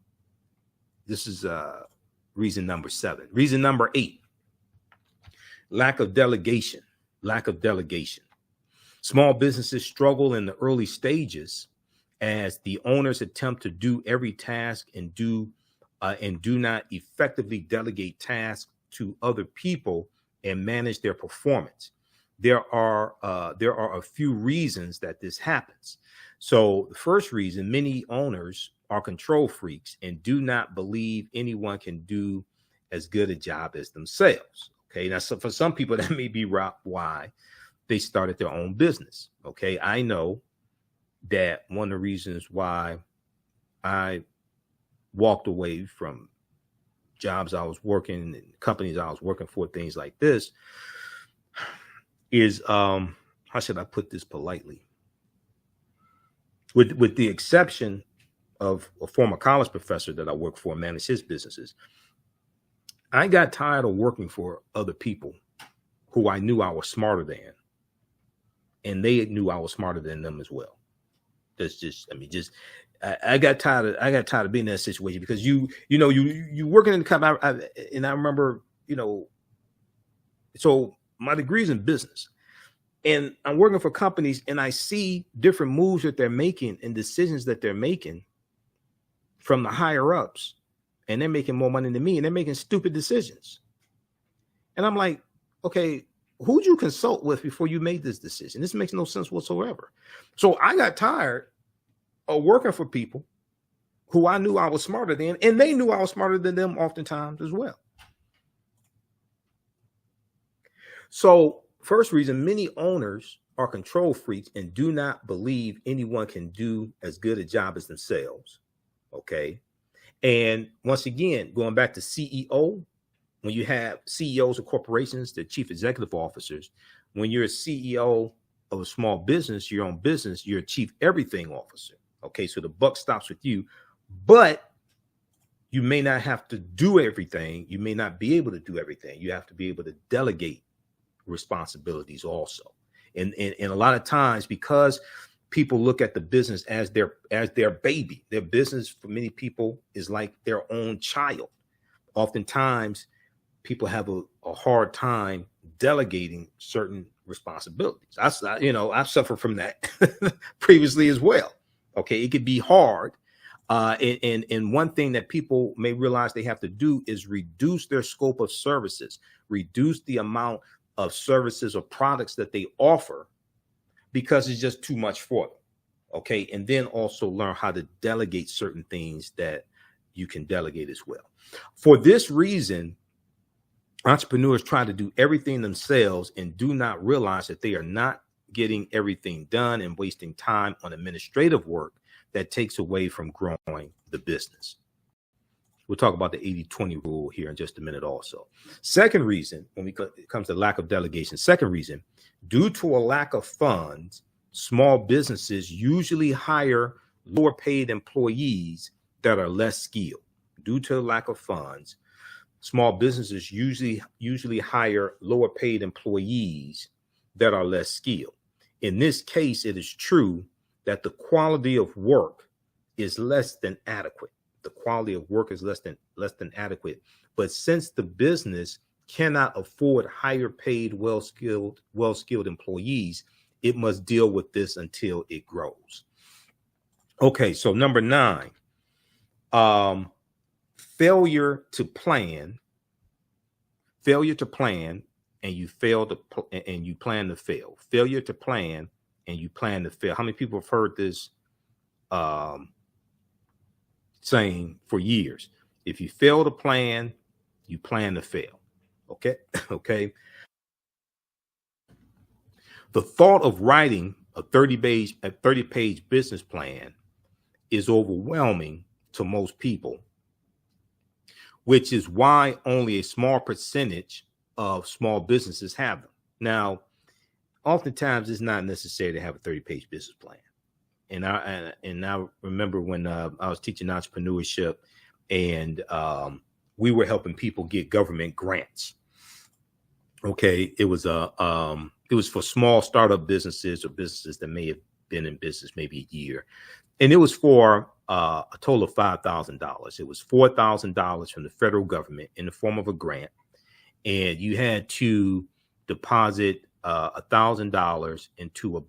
this is reason number 7. Reason number 8: lack of delegation. Lack of delegation. Small businesses struggle in the early stages as the owners attempt to do every task and do not effectively delegate tasks to other people and manage their performance. There are a few reasons that this happens. So the first reason: many owners are control freaks and do not believe anyone can do as good a job as themselves. Okay, now so for some people that may be why they started their own business. Okay, I know that one of the reasons why I walked away from jobs I was working and companies I was working for, things like this, is how should I put this politely? With the exception of a former college professor that I worked for and managed his businesses, I got tired of working for other people who I knew I was smarter than, and they knew I was smarter than them as well. I got tired of being in that situation, because you working in the company, and I remember, so my degree's in business, and I'm working for companies, and I see different moves that they're making and decisions that they're making from the higher ups, and they're making more money than me, and they're making stupid decisions. And I'm like, okay, who'd you consult with before you made this decision? This makes no sense whatsoever. So I got tired of working for people who I knew I was smarter than, and they knew I was smarter than them oftentimes as well. So first reason: many owners are control freaks and do not believe anyone can do as good a job as themselves. Okay. And once again, going back to CEO, when you have CEOs of corporations, the chief executive officers, when you're a CEO of a small business, your own business, you're a chief everything officer. Okay, so the buck stops with you, but you may not have to do everything. You may not be able to do everything. You have to be able to delegate responsibilities also. And a lot of times, because people look at the business as their baby, their business for many people is like their own child. Oftentimes, people have a hard time delegating certain responsibilities. I've suffered from that previously as well. Okay, it could be hard. And one thing that people may realize they have to do is reduce their scope of services, reduce the amount of services or products that they offer, because it's just too much for them. Okay, and then also learn how to delegate certain things that you can delegate as well. For this reason, entrepreneurs try to do everything themselves and do not realize that they are not getting everything done and wasting time on administrative work that takes away from growing the business. We'll talk about the 80-20 rule here in just a minute also. Second reason, when it comes to lack of delegation, second reason: due to a lack of funds, small businesses usually hire lower paid employees that are less skilled. Due to a lack of funds, small businesses usually hire lower paid employees that are less skilled. In this case, it is true that the quality of work is less than adequate. The quality of work is less than adequate. But since the business cannot afford higher paid, well-skilled employees, it must deal with this until it grows. Okay, so number 9, failure to plan, and you plan to fail. Failure to plan and you plan to fail. How many people have heard this saying for years? If you fail to plan, you plan to fail. Okay. Okay. The thought of writing a 30-page business plan is overwhelming to most people, which is why only a small percentage of small businesses have them. Now, oftentimes it's not necessary to have a 30-page business plan. And I remember when I was teaching entrepreneurship, and we were helping people get government grants. Okay, it was for small startup businesses or businesses that may have been in business maybe a year, and it was for a total of $5,000. It was $4,000 from the federal government in the form of a grant, and you had to deposit $1,000 into a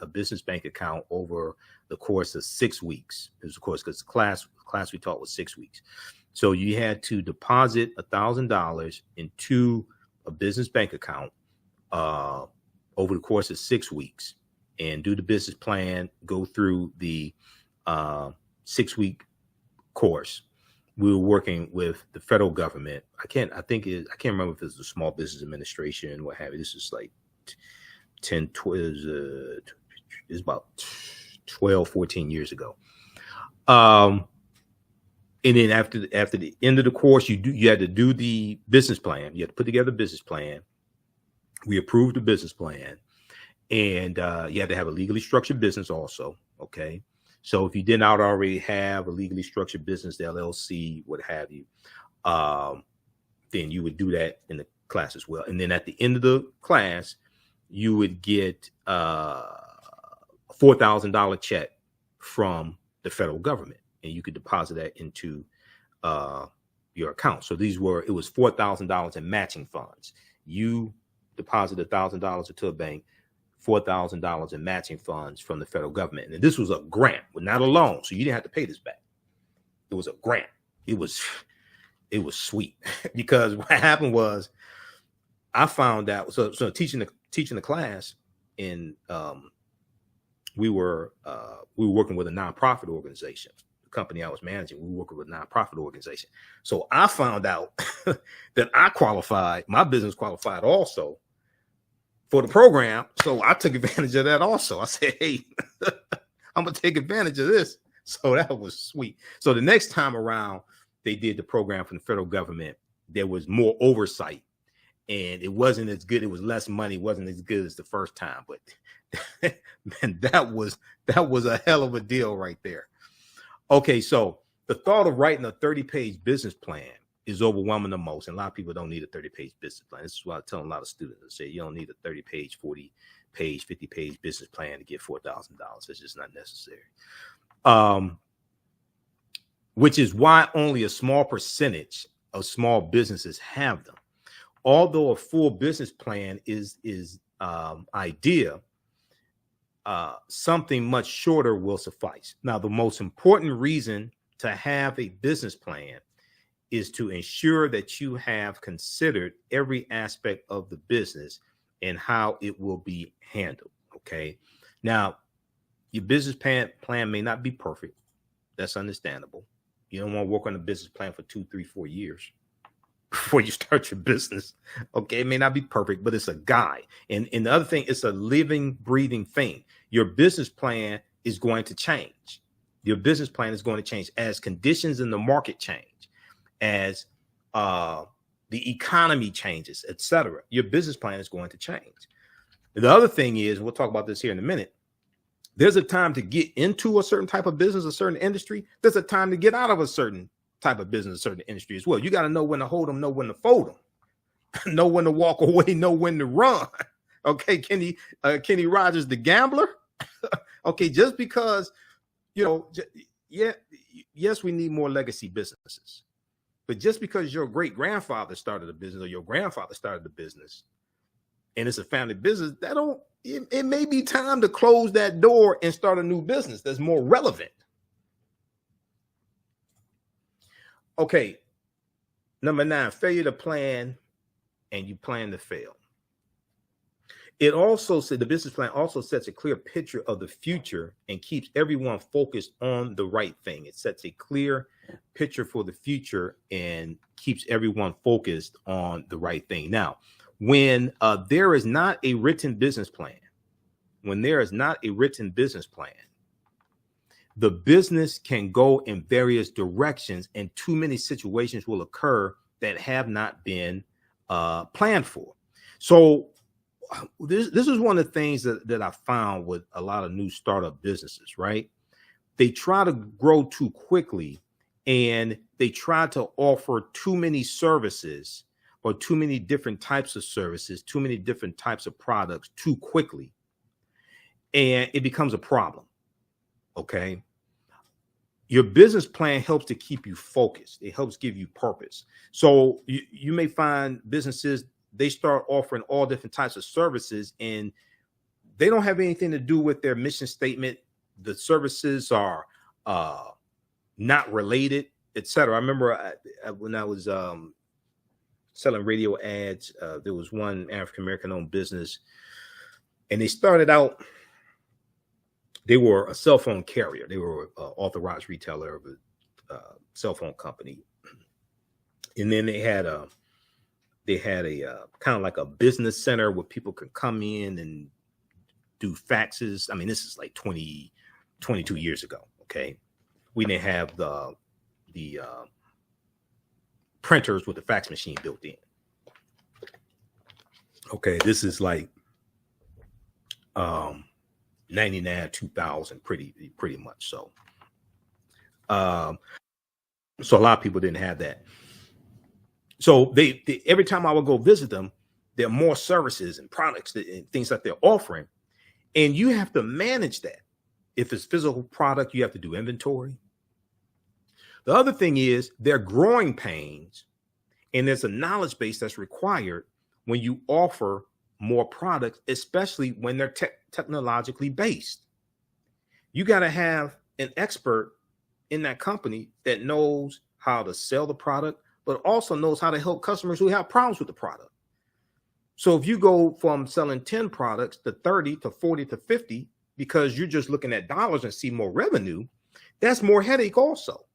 business bank account over the course of 6 weeks. It was, of course, because the class we taught was 6 weeks. So you had to deposit $1,000 into a business bank account over the course of 6 weeks and do the business plan, go through the 6-week course. We were working with the federal government. I can't remember if it was the Small Business Administration, what have you. This is like it's about 12, 14 years ago. And then after the end of the course, you had to do the business plan. You had to put together a business plan. We approved the business plan, and you had to have a legally structured business also. Okay. So if you did not already have a legally structured business, the LLC, what have you, then you would do that in the class as well. And then at the end of the class, you would get a $4,000 check from the federal government, and you could deposit that into your account. So it was $4,000 in matching funds. You deposit $1,000 into a bank, $4,000 in matching funds from the federal government. And this was a grant, but not a loan. So you didn't have to pay this back. It was a grant. It was sweet because what happened was I found out. So teaching the class, and we were working with a nonprofit organization. The company I was managing, we were working with a nonprofit organization. So I found out that I qualified. My business qualified also for the program. So I took advantage of that also. I said, hey, I'm going to take advantage of this. So that was sweet. So the next time around, they did the program from the federal government. There was more oversight, and it wasn't as good. It was less money. It wasn't as good as the first time. But man, that was a hell of a deal right there. Okay, so the thought of writing a 30-page business plan is overwhelming the most. And a lot of people don't need a 30-page business plan. This is why I tell a lot of students, I say, you don't need a 30-page, 40-page, 50-page business plan to get $4,000. It's just not necessary. Which is why only a small percentage of small businesses have them. Although a full business plan is ideal, something much shorter will suffice. Now, the most important reason to have a business plan is to ensure that you have considered every aspect of the business and how it will be handled. Okay. Now, your business plan may not be perfect. That's understandable. You don't want to work on a business plan for 2, 3, 4 years before you start your business. Okay. It may not be perfect, but it's a guide. And the other thing, it's a living, breathing thing. Your business plan is going to change. Your business plan is going to change as conditions in the market change, as the economy changes, etc. Your business plan is going to change. The other thing is, we'll talk about this here in a minute, there's a time to get into a certain type of business, a certain industry. There's a time to get out of a certain type of business, a certain industry as well. You got to know when to hold them, know when to fold them, know when to walk away, know when to run. Okay, Kenny Rogers, the gambler. Okay, just because, yes, we need more legacy businesses, but just because your great grandfather started a business or your grandfather started a business, and it's a family business, it may be time to close that door and start a new business that's more relevant. Okay, number 9, failure to plan, and you plan to fail. It also said the business plan also sets a clear picture of the future and keeps everyone focused on the right thing. It sets a clear picture for the future and keeps everyone focused on the right thing. Now, when there is not a written business plan, the business can go in various directions, and too many situations will occur that have not been planned for. So this is one of the things that I found with a lot of new startup businesses, right? They try to grow too quickly, and they try to offer too many services or too many different types of services, too many different types of products too quickly. And it becomes a problem. Okay. Your business plan helps to keep you focused. It helps give you purpose. So you may find businesses, they start offering all different types of services, and they don't have anything to do with their mission statement. The services are not related, etc. I remember when I was selling radio ads, there was one African-American owned business, and they started out, they were a cell phone carrier. They were an authorized retailer of a cell phone company. And then they had a kind of like a business center where people could come in and do faxes. I mean, this is like 22 years ago. Okay. We didn't have the printers with the fax machine built in. Okay. This is like 99, 2000, pretty much. So a lot of people didn't have that. So they every time I would go visit them, there are more services and products and things that they're offering, and you have to manage that. If it's physical product, you have to do inventory. The other thing is they're growing pains, and there's a knowledge base that's required when you offer more products, especially when they're technologically based. You got to have an expert in that company that knows how to sell the product, but also knows how to help customers who have problems with the product. So if you go from selling 10 products to 30 to 40 to 50, because you're just looking at dollars and see more revenue, that's more headache also.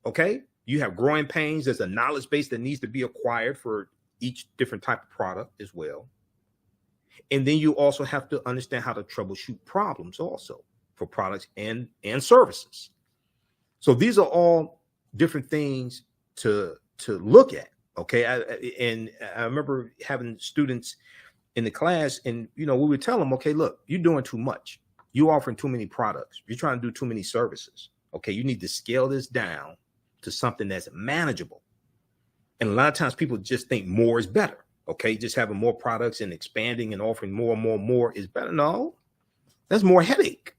Okay. You have growing pains. There's a knowledge base that needs to be acquired for each different type of product as well. And then you also have to understand how to troubleshoot problems also for products and services. So these are all different things to look at. Okay. I remember having students in the class, and we would tell them, okay, look, you're doing too much. You're offering too many products. You're trying to do too many services. Okay. You need to scale this down to something that's manageable. And a lot of times people just think more is better. Okay. Just having more products and expanding and offering more and more is better. No, that's more headache.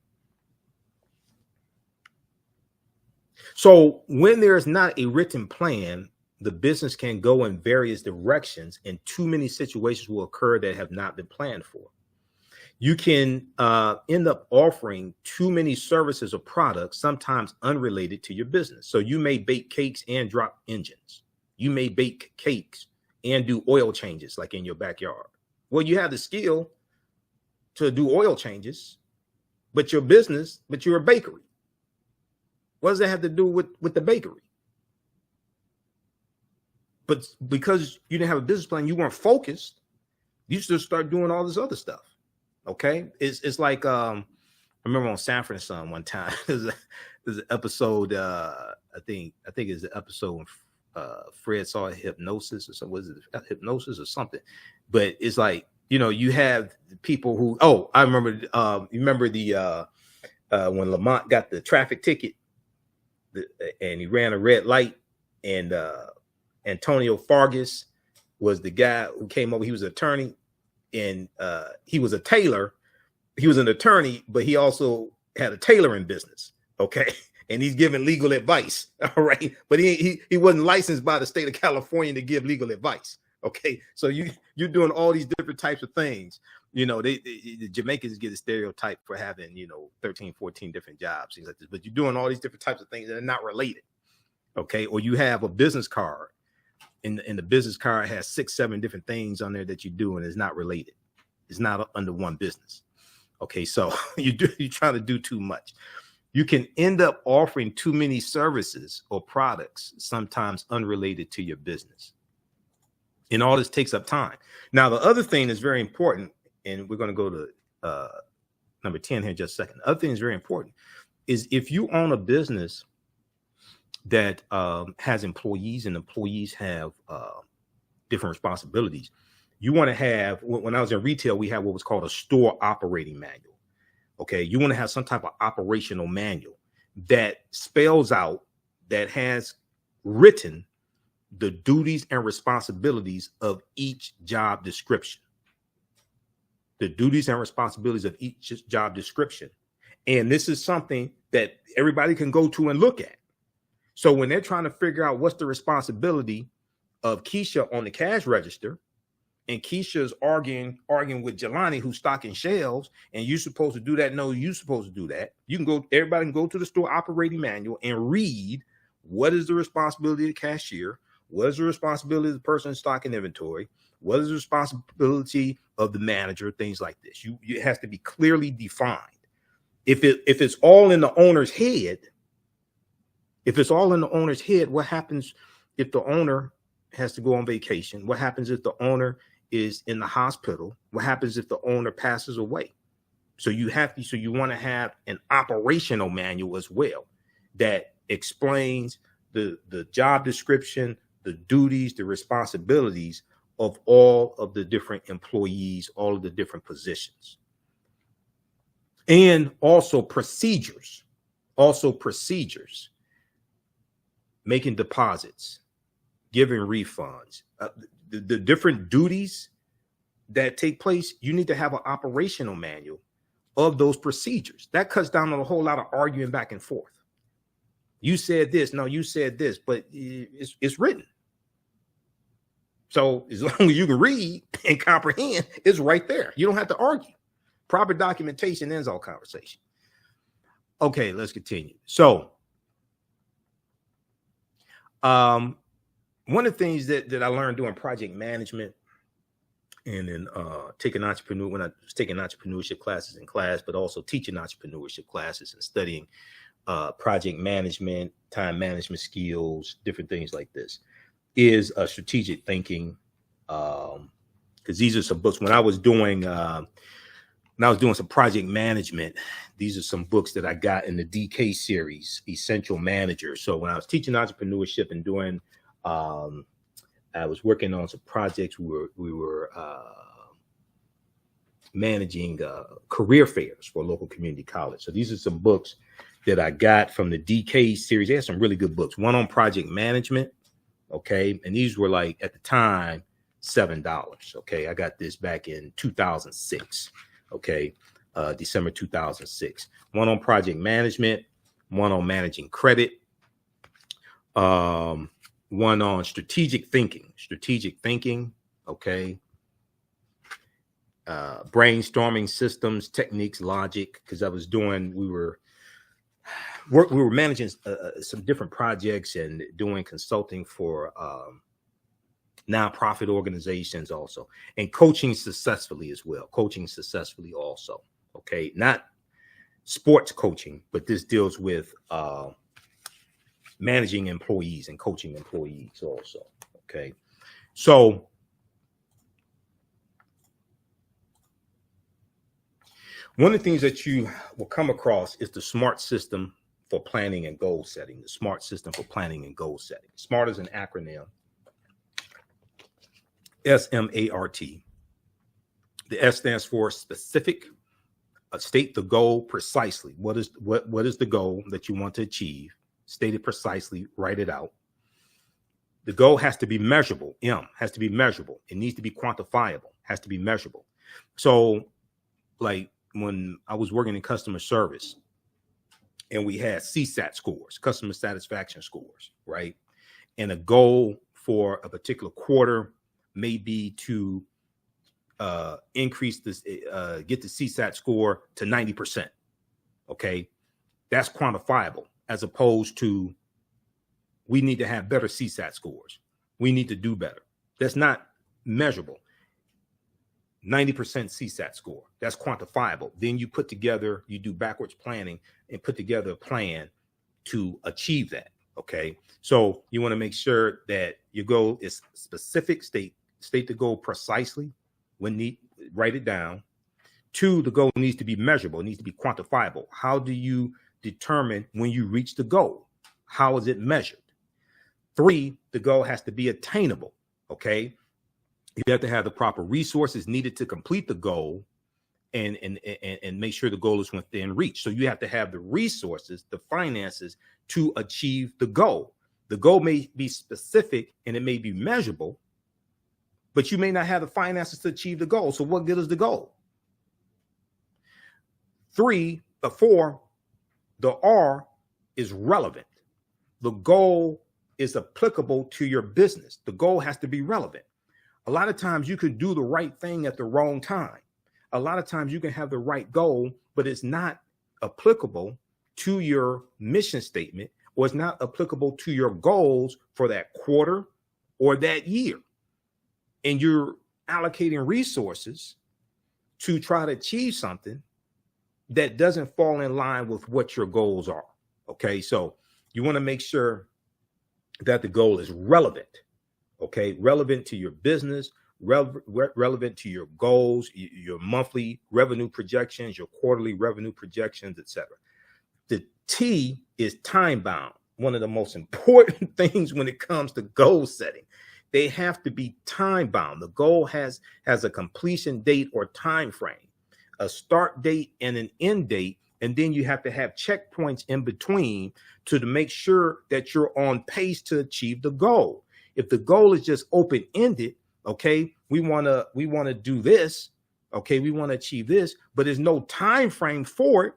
So when there's not a written plan, the business can go in various directions, and too many situations will occur that have not been planned for. You can end up offering too many services or products, sometimes unrelated to your business. So you may bake cakes and drop engines. You may bake cakes and do oil changes like in your backyard. Well, you have the skill to do oil changes, but you're a bakery. What does that have to do with the bakery? But because you didn't have a business plan, you weren't focused, you just start doing all this other stuff. Okay. It's like, I remember on Sanford and Son one time, there's an episode, I think it's the episode when Fred saw hypnosis or something. Was it hypnosis or something? But it's like, you have people who, I remember, you remember when Lamont got the traffic ticket and he ran a red light And Antonio Fargas was the guy who came over. He was an attorney, and he was a tailor. He was an attorney, but he also had a tailoring business. Okay. And he's giving legal advice. All right. But he wasn't licensed by the state of California to give legal advice. Okay. So you're doing all these different types of things. You know, the Jamaicans get a stereotype for having, 13, 14 different jobs, things like this. But you're doing all these different types of things that are not related. Okay. Or you have a business card, and the business card has 6, 7 different things on there that you do, and it's not related. It's not under one business. Okay. So you're trying to do too much. You can end up offering too many services or products, sometimes unrelated to your business. And all this takes up time. Now, the other thing that's very important, and we're going to go to number 10 here in just a second. The other thing that's very important is if you own a business that has employees, and employees have different responsibilities, you want to have, when I was in retail, we had what was called a store operating manual. Okay, you want to have some type of operational manual that spells out, that has written the duties and responsibilities of each job description. The duties and responsibilities of each job description. And this is something that everybody can go to and look at. So when they're trying to figure out what's the responsibility of Keisha on the cash register, and Keisha's arguing with Jelani, who's stocking shelves, and you're supposed to do that. No, you're supposed to do that. You can go, everybody can go to the store operating manual and read what is the responsibility of the cashier, what is the responsibility of the person stocking inventory, what is the responsibility of the manager, things like this. It has to be clearly defined. If it's all in the owner's head, what happens if the owner has to go on vacation? What happens if the owner is in the hospital? What happens if the owner passes away? So you want to have an operational manual as well that explains the job description, the duties, the responsibilities of all of the different employees, all of the different positions. And also procedures, making deposits, giving refunds, the different duties that take place. You need to have an operational manual of those procedures. That cuts down on a whole lot of arguing back and forth. You said this, no, you said this, but it's written. So as long as you can read and comprehend, it's right there. You don't have to argue. Proper documentation ends all conversation. Okay, let's continue. So, one of the things that I learned doing project management, and then when I was taking entrepreneurship classes in class, but also teaching entrepreneurship classes and studying project management, time management skills, different things like this, is strategic thinking. Because these are some books. When I was doing some project management, these are some books that I got in the DK series, Essential Manager. So when I was teaching entrepreneurship and doing I was working on some projects. We were managing career fairs for a local community college. So these are some books that I got from the DK series. They had some really good books. One on project management. Okay. And these were like, at the time, $7. Okay. I got this back in 2006. Okay. December 2006. One on project management, one on managing credit, one on strategic thinking. Okay. Brainstorming systems, techniques, logic. Because we were managing some different projects and doing consulting for nonprofit organizations also, and coaching successfully as well. Also. Okay. Not sports coaching, but this deals with managing employees and coaching employees also. Okay. So one of the things that you will come across is the SMART system for planning and goal setting. The SMART system for planning and goal setting. SMART is an acronym. SMART. The S stands for specific. State the goal precisely. What is the goal that you want to achieve? State it precisely. Write it out. The goal has to be measurable. M has to be measurable. It needs to be quantifiable, has to be measurable. So like when I was working in customer service and we had CSAT scores, customer satisfaction scores, right? And a goal for a particular quarter may be to increase this, get the CSAT score to 90%. Okay. That's quantifiable, as opposed to we need to have better CSAT scores. We need to do better. That's not measurable. 90% CSAT score, that's quantifiable. Then you put together, you do backwards planning and put together a plan to achieve that. Okay. So you want to make sure that your goal is specific, state the goal precisely when need, write it down. 2, the goal needs to be measurable. It needs to be quantifiable. How do you determine when you reach the goal? How is it measured? 3, the goal has to be attainable. Okay. You have to have the proper resources needed to complete the goal and make sure the goal is within reach. So you have to have the resources, the finances to achieve the goal. The goal may be specific and it may be measurable, but you may not have the finances to achieve the goal. So what good is the goal? 4, the R is relevant. The goal is applicable to your business. The goal has to be relevant. A lot of times you could do the right thing at the wrong time. A lot of times you can have the right goal, but it's not applicable to your mission statement, or it's not applicable to your goals for that quarter or that year. And you're allocating resources to try to achieve something that doesn't fall in line with what your goals are. Okay, so you want to make sure that the goal is relevant. Okay, relevant to your business, relevant to your goals, your monthly revenue projections, your quarterly revenue projections, etc. The T is time bound. One of the most important things when it comes to goal setting. They have to be time bound. The goal has a completion date or time frame, a start date and an end date, and then you have to have checkpoints in between to make sure that you're on pace to achieve the goal. If the goal is just open-ended, okay, we want to do this, okay, we want to achieve this, but there's no time frame for it.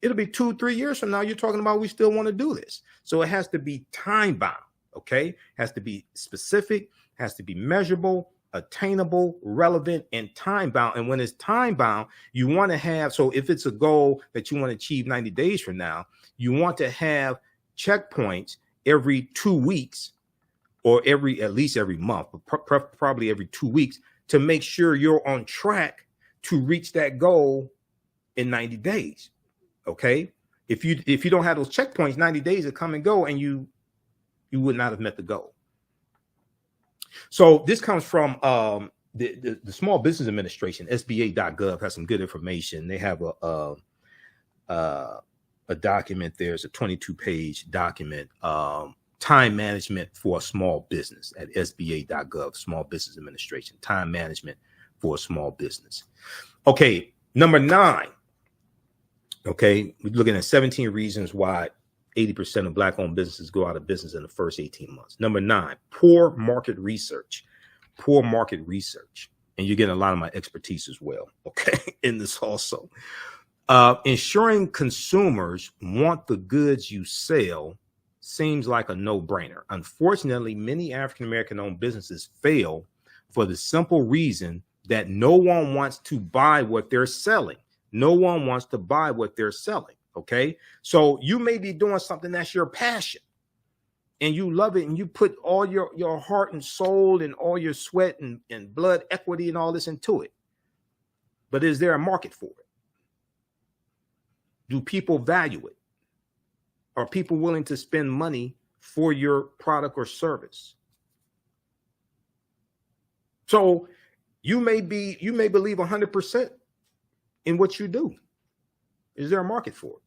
It'll be 2-3 years from now. You're talking about we still want to do this. So it has to be time bound, okay? Has to be specific, has to be measurable, attainable, relevant, and time bound. And when it's time bound, you want to have, so if it's a goal that you want to achieve 90 days from now, you want to have checkpoints every 2 weeks, or at least every month, but probably every 2 weeks, to make sure you're on track to reach that goal in 90 days. Okay. If you don't have those checkpoints, 90 days will come and go, and you would not have met the goal. So this comes from the Small Business Administration. SBA.gov has some good information. They have a document. There's a 22-page document, time management for a small business, at SBA.gov, Small Business Administration, time management for a small business. Okay, number 9. Okay, we're looking at 17 reasons why 80% of Black-owned businesses go out of business in the first 18 months. Number 9, poor market research. Poor market research. And you're getting a lot of my expertise as well, okay, in this also. Ensuring consumers want the goods you sell seems like a no-brainer. Unfortunately, many African-American owned businesses fail for the simple reason that no one wants to buy what they're selling. No one wants to buy what they're selling. Okay. So you may be doing something that's your passion and you love it, and you put all your heart and soul and all your sweat and blood equity and all this into it. But is there a market for it? Do people value it? Are people willing to spend money for your product or service? So you may believe 100% in what you do. Is there a market for it?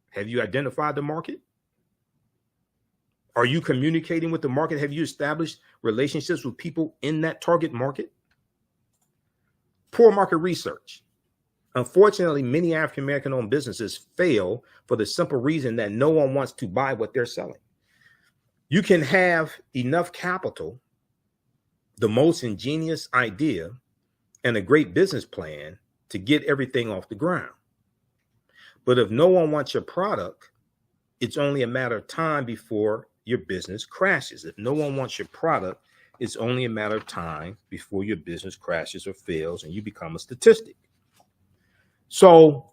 Have you identified the market? Are you communicating with the market? Have you established relationships with people in that target market? Poor market research. Unfortunately, many African-American owned businesses fail for the simple reason that no one wants to buy what they're selling. You can have enough capital, the most ingenious idea, and a great business plan to get everything off the ground. But if no one wants your product, it's only a matter of time before your business crashes. If no one wants your product, it's only a matter of time before your business crashes or fails and you become a statistic. So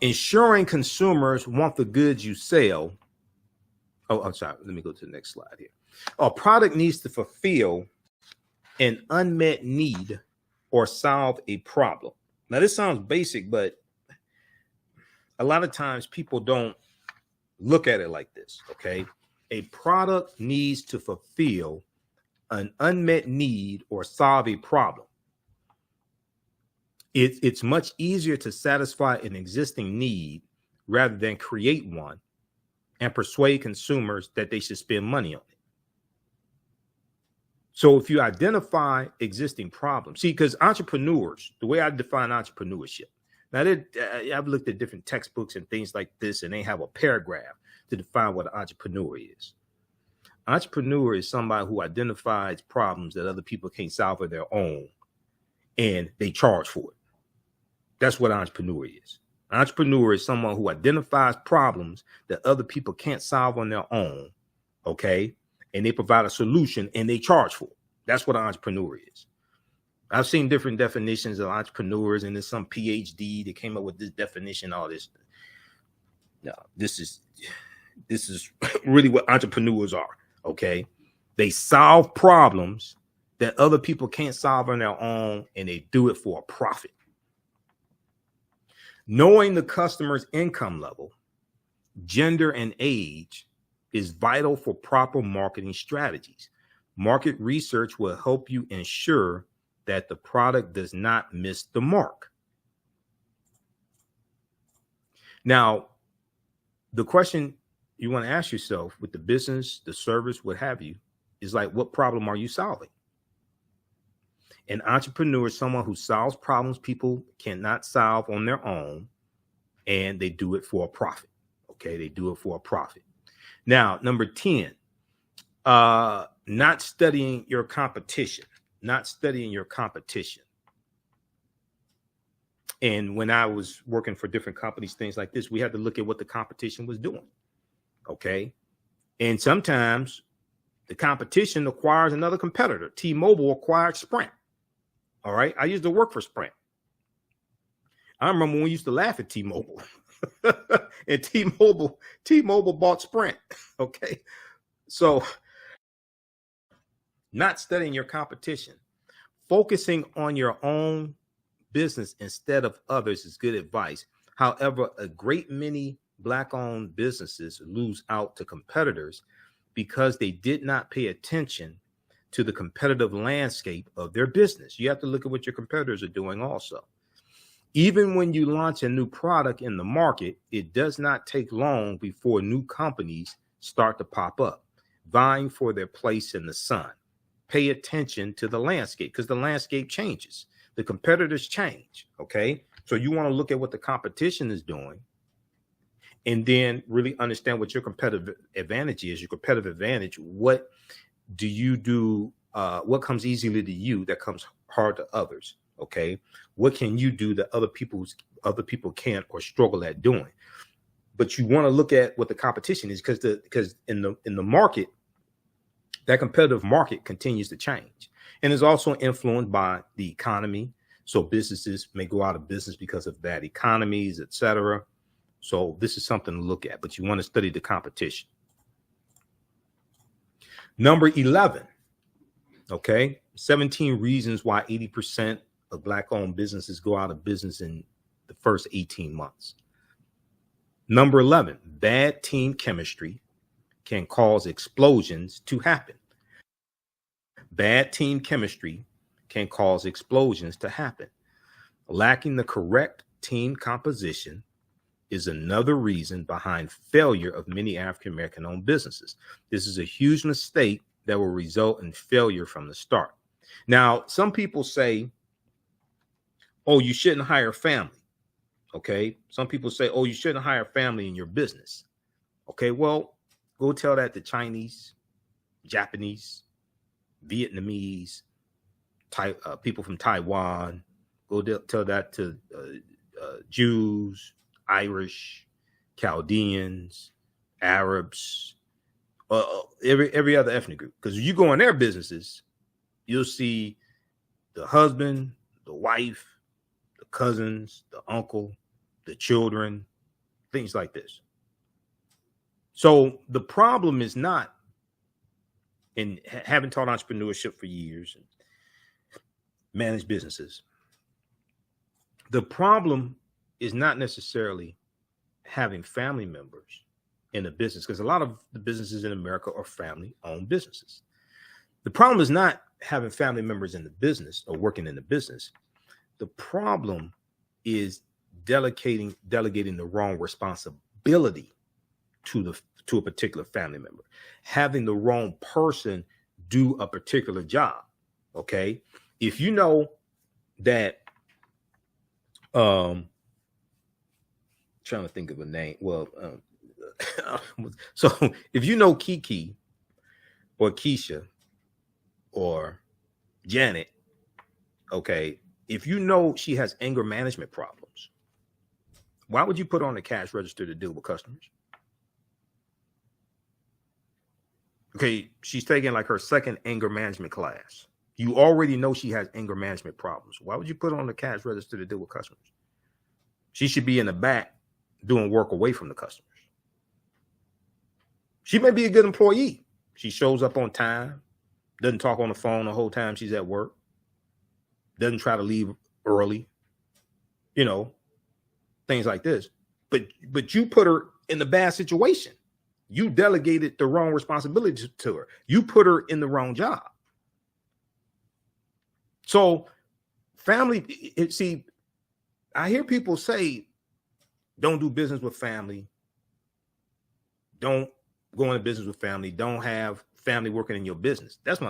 ensuring consumers want the goods you sell. Oh, I'm sorry. Let me go to the next slide here. A product needs to fulfill an unmet need or solve a problem. Now, this sounds basic, but a lot of times people don't look at it like this, okay? A product needs to fulfill an unmet need or solve a problem. It's much easier to satisfy an existing need rather than create one and persuade consumers that they should spend money on it. So if you identify existing problems, see, because entrepreneurs, the way I define entrepreneurship, now I've looked at different textbooks and things like this, and they have a paragraph to define what an entrepreneur is. Entrepreneur is somebody who identifies problems that other people can't solve on their own, and they charge for it. That's what an entrepreneur is. An entrepreneur is someone who identifies problems that other people can't solve on their own, okay? And they provide a solution and they charge for it. That's what an entrepreneur is. I've seen different definitions of entrepreneurs, and there's some PhD that came up with this definition, all this. No, this is really what entrepreneurs are, okay? They solve problems that other people can't solve on their own, and they do it for a profit. Knowing the customer's income level, gender, and age is vital for proper marketing strategies. Market research will help you ensure that the product does not miss the mark. Now, the question you want to ask yourself with the business, the service, what have you, is like, what problem are you solving? An entrepreneur is someone who solves problems people cannot solve on their own, and they do it for a profit. Okay, they do it for a profit. Now, number 10, not studying your competition. Not studying your competition. And when I was working for different companies, things like this, we had to look at what the competition was doing. Okay. And sometimes the competition acquires another competitor. T-Mobile acquired Sprint. All right. I used to work for Sprint. I remember when we used to laugh at T-Mobile. And T-Mobile bought Sprint. Okay. So not studying your competition, focusing on your own business instead of others is good advice. However, a great many Black-owned businesses lose out to competitors because they did not pay attention to the competitive landscape of their business. You have to look at what your competitors are doing also. Even when you launch a new product in the market, it does not take long before new companies start to pop up, vying for their place in the sun. Pay attention to the landscape because the landscape changes. The competitors change, okay? So you want to look at what the competition is doing and then really understand what your competitive advantage is. Your competitive advantage, what do you do? What comes easily to you that comes hard to others, okay? What can you do that other people can't or struggle at doing? But you want to look at what the competition is because in the market, that competitive market continues to change and is also influenced by the economy. So businesses may go out of business because of bad economies, etc. So this is something to look at, but you want to study the competition. Number 11, okay, 17 reasons why 80% of Black-owned businesses go out of business in the first 18 months. Number 11, bad team chemistry can cause explosions to happen. Bad team chemistry can cause explosions to happen. Lacking the correct team composition is another reason behind failure of many African-American owned businesses. This is a huge mistake that will result in failure from the start. Now, some people say, oh, you shouldn't hire family. Okay. Some people say, oh, you shouldn't hire family in your business. Okay. Well, go tell that to Chinese, Japanese, Vietnamese, people from Taiwan. Go tell that to Jews, Irish, Chaldeans, Arabs, every other ethnic group. Because you go in their businesses, you'll see the husband, the wife, the cousins, the uncle, the children, things like this. So the problem is not in having taught entrepreneurship for years and managed businesses. The problem is not necessarily having family members in a business, because a lot of the businesses in America are family-owned businesses. The problem is not having family members in the business or working in the business. The problem is delegating the wrong responsibility to a particular family member, having the wrong person do a particular job. Okay, if you know that, trying to think of a name. Well, so if you know Kiki or Keisha or Janet, okay, if you know she has anger management problems, why would you put on the cash register to deal with customers? Okay, she's taking like her second anger management class. You already know she has anger management problems. Why would you put her on the cash register to deal with customers? She should be in the back doing work away from the customers. She may be a good employee. She shows up on time, doesn't talk on the phone the whole time she's at work, doesn't try to leave early, things like this. But you put her in the bad situation. You delegated the wrong responsibility to her. You put her in the wrong job. So family, see, I hear people say, don't do business with family. Don't go into business with family. Don't have family working in your business. That's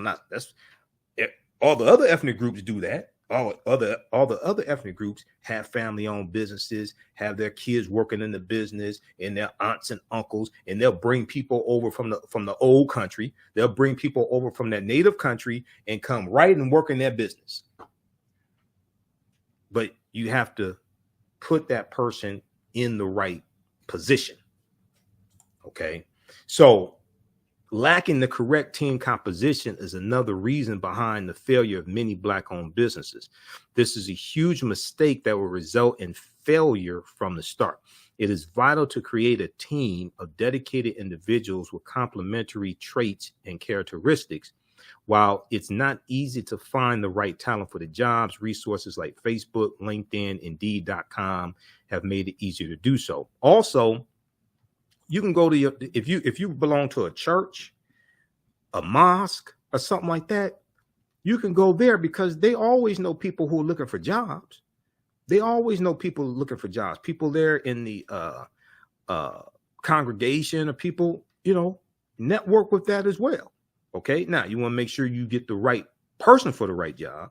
all the other ethnic groups do that. All the other ethnic groups have family-owned businesses, have their kids working in the business, and their aunts and uncles, and they'll bring people over from the old country. They'll bring people over from their native country and come right and work in their business. But you have to put that person in the right position. Okay, so lacking the correct team composition is another reason behind the failure of many Black-owned businesses. This is a huge mistake that will result in failure from the start. It is vital to create a team of dedicated individuals with complementary traits and characteristics. While it's not easy to find the right talent for the jobs, resources like Facebook, LinkedIn, Indeed.com have made it easier to do so. Also, you can go to if you belong to a church, a mosque, or something like that, you can go there because they always know people who are looking for jobs. They always know people looking for jobs. People there in the congregation, or people, network with that as well. Okay, now you want to make sure you get the right person for the right job.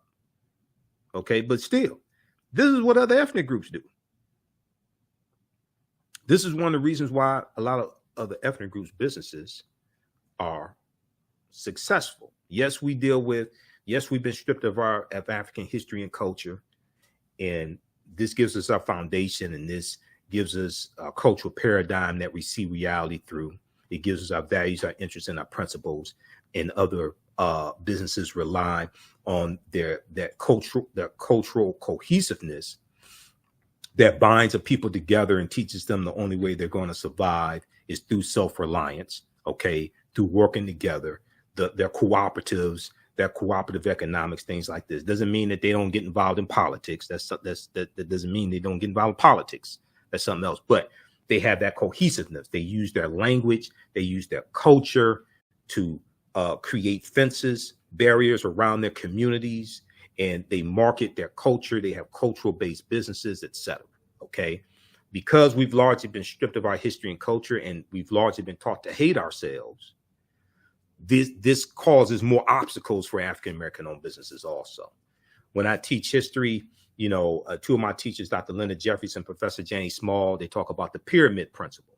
Okay, but still, this is what other ethnic groups do. This is one of the reasons why a lot of other ethnic groups' businesses are successful. Yes, we've been stripped of our African history and culture, and this gives us our foundation, and this gives us a cultural paradigm that we see reality through. It gives us our values, our interests, and our principles. And other businesses rely on their cultural cohesiveness that binds a people together and teaches them the only way they're going to survive is through self-reliance, okay, through working together, their cooperatives, their cooperative economics, things like this. Doesn't mean that they don't get involved in politics. That doesn't mean they don't get involved in politics. That's something else. But they have that cohesiveness. They use their language. They use their culture to create fences, barriers around their communities, and they market their culture. They have cultural-based businesses, etc. Okay, because we've largely been stripped of our history and culture, and we've largely been taught to hate ourselves. This causes more obstacles for African American-owned businesses. Also, when I teach history, Two of my teachers, Dr. Leonard Jeffries and Professor James Small, they talk about the pyramid principle.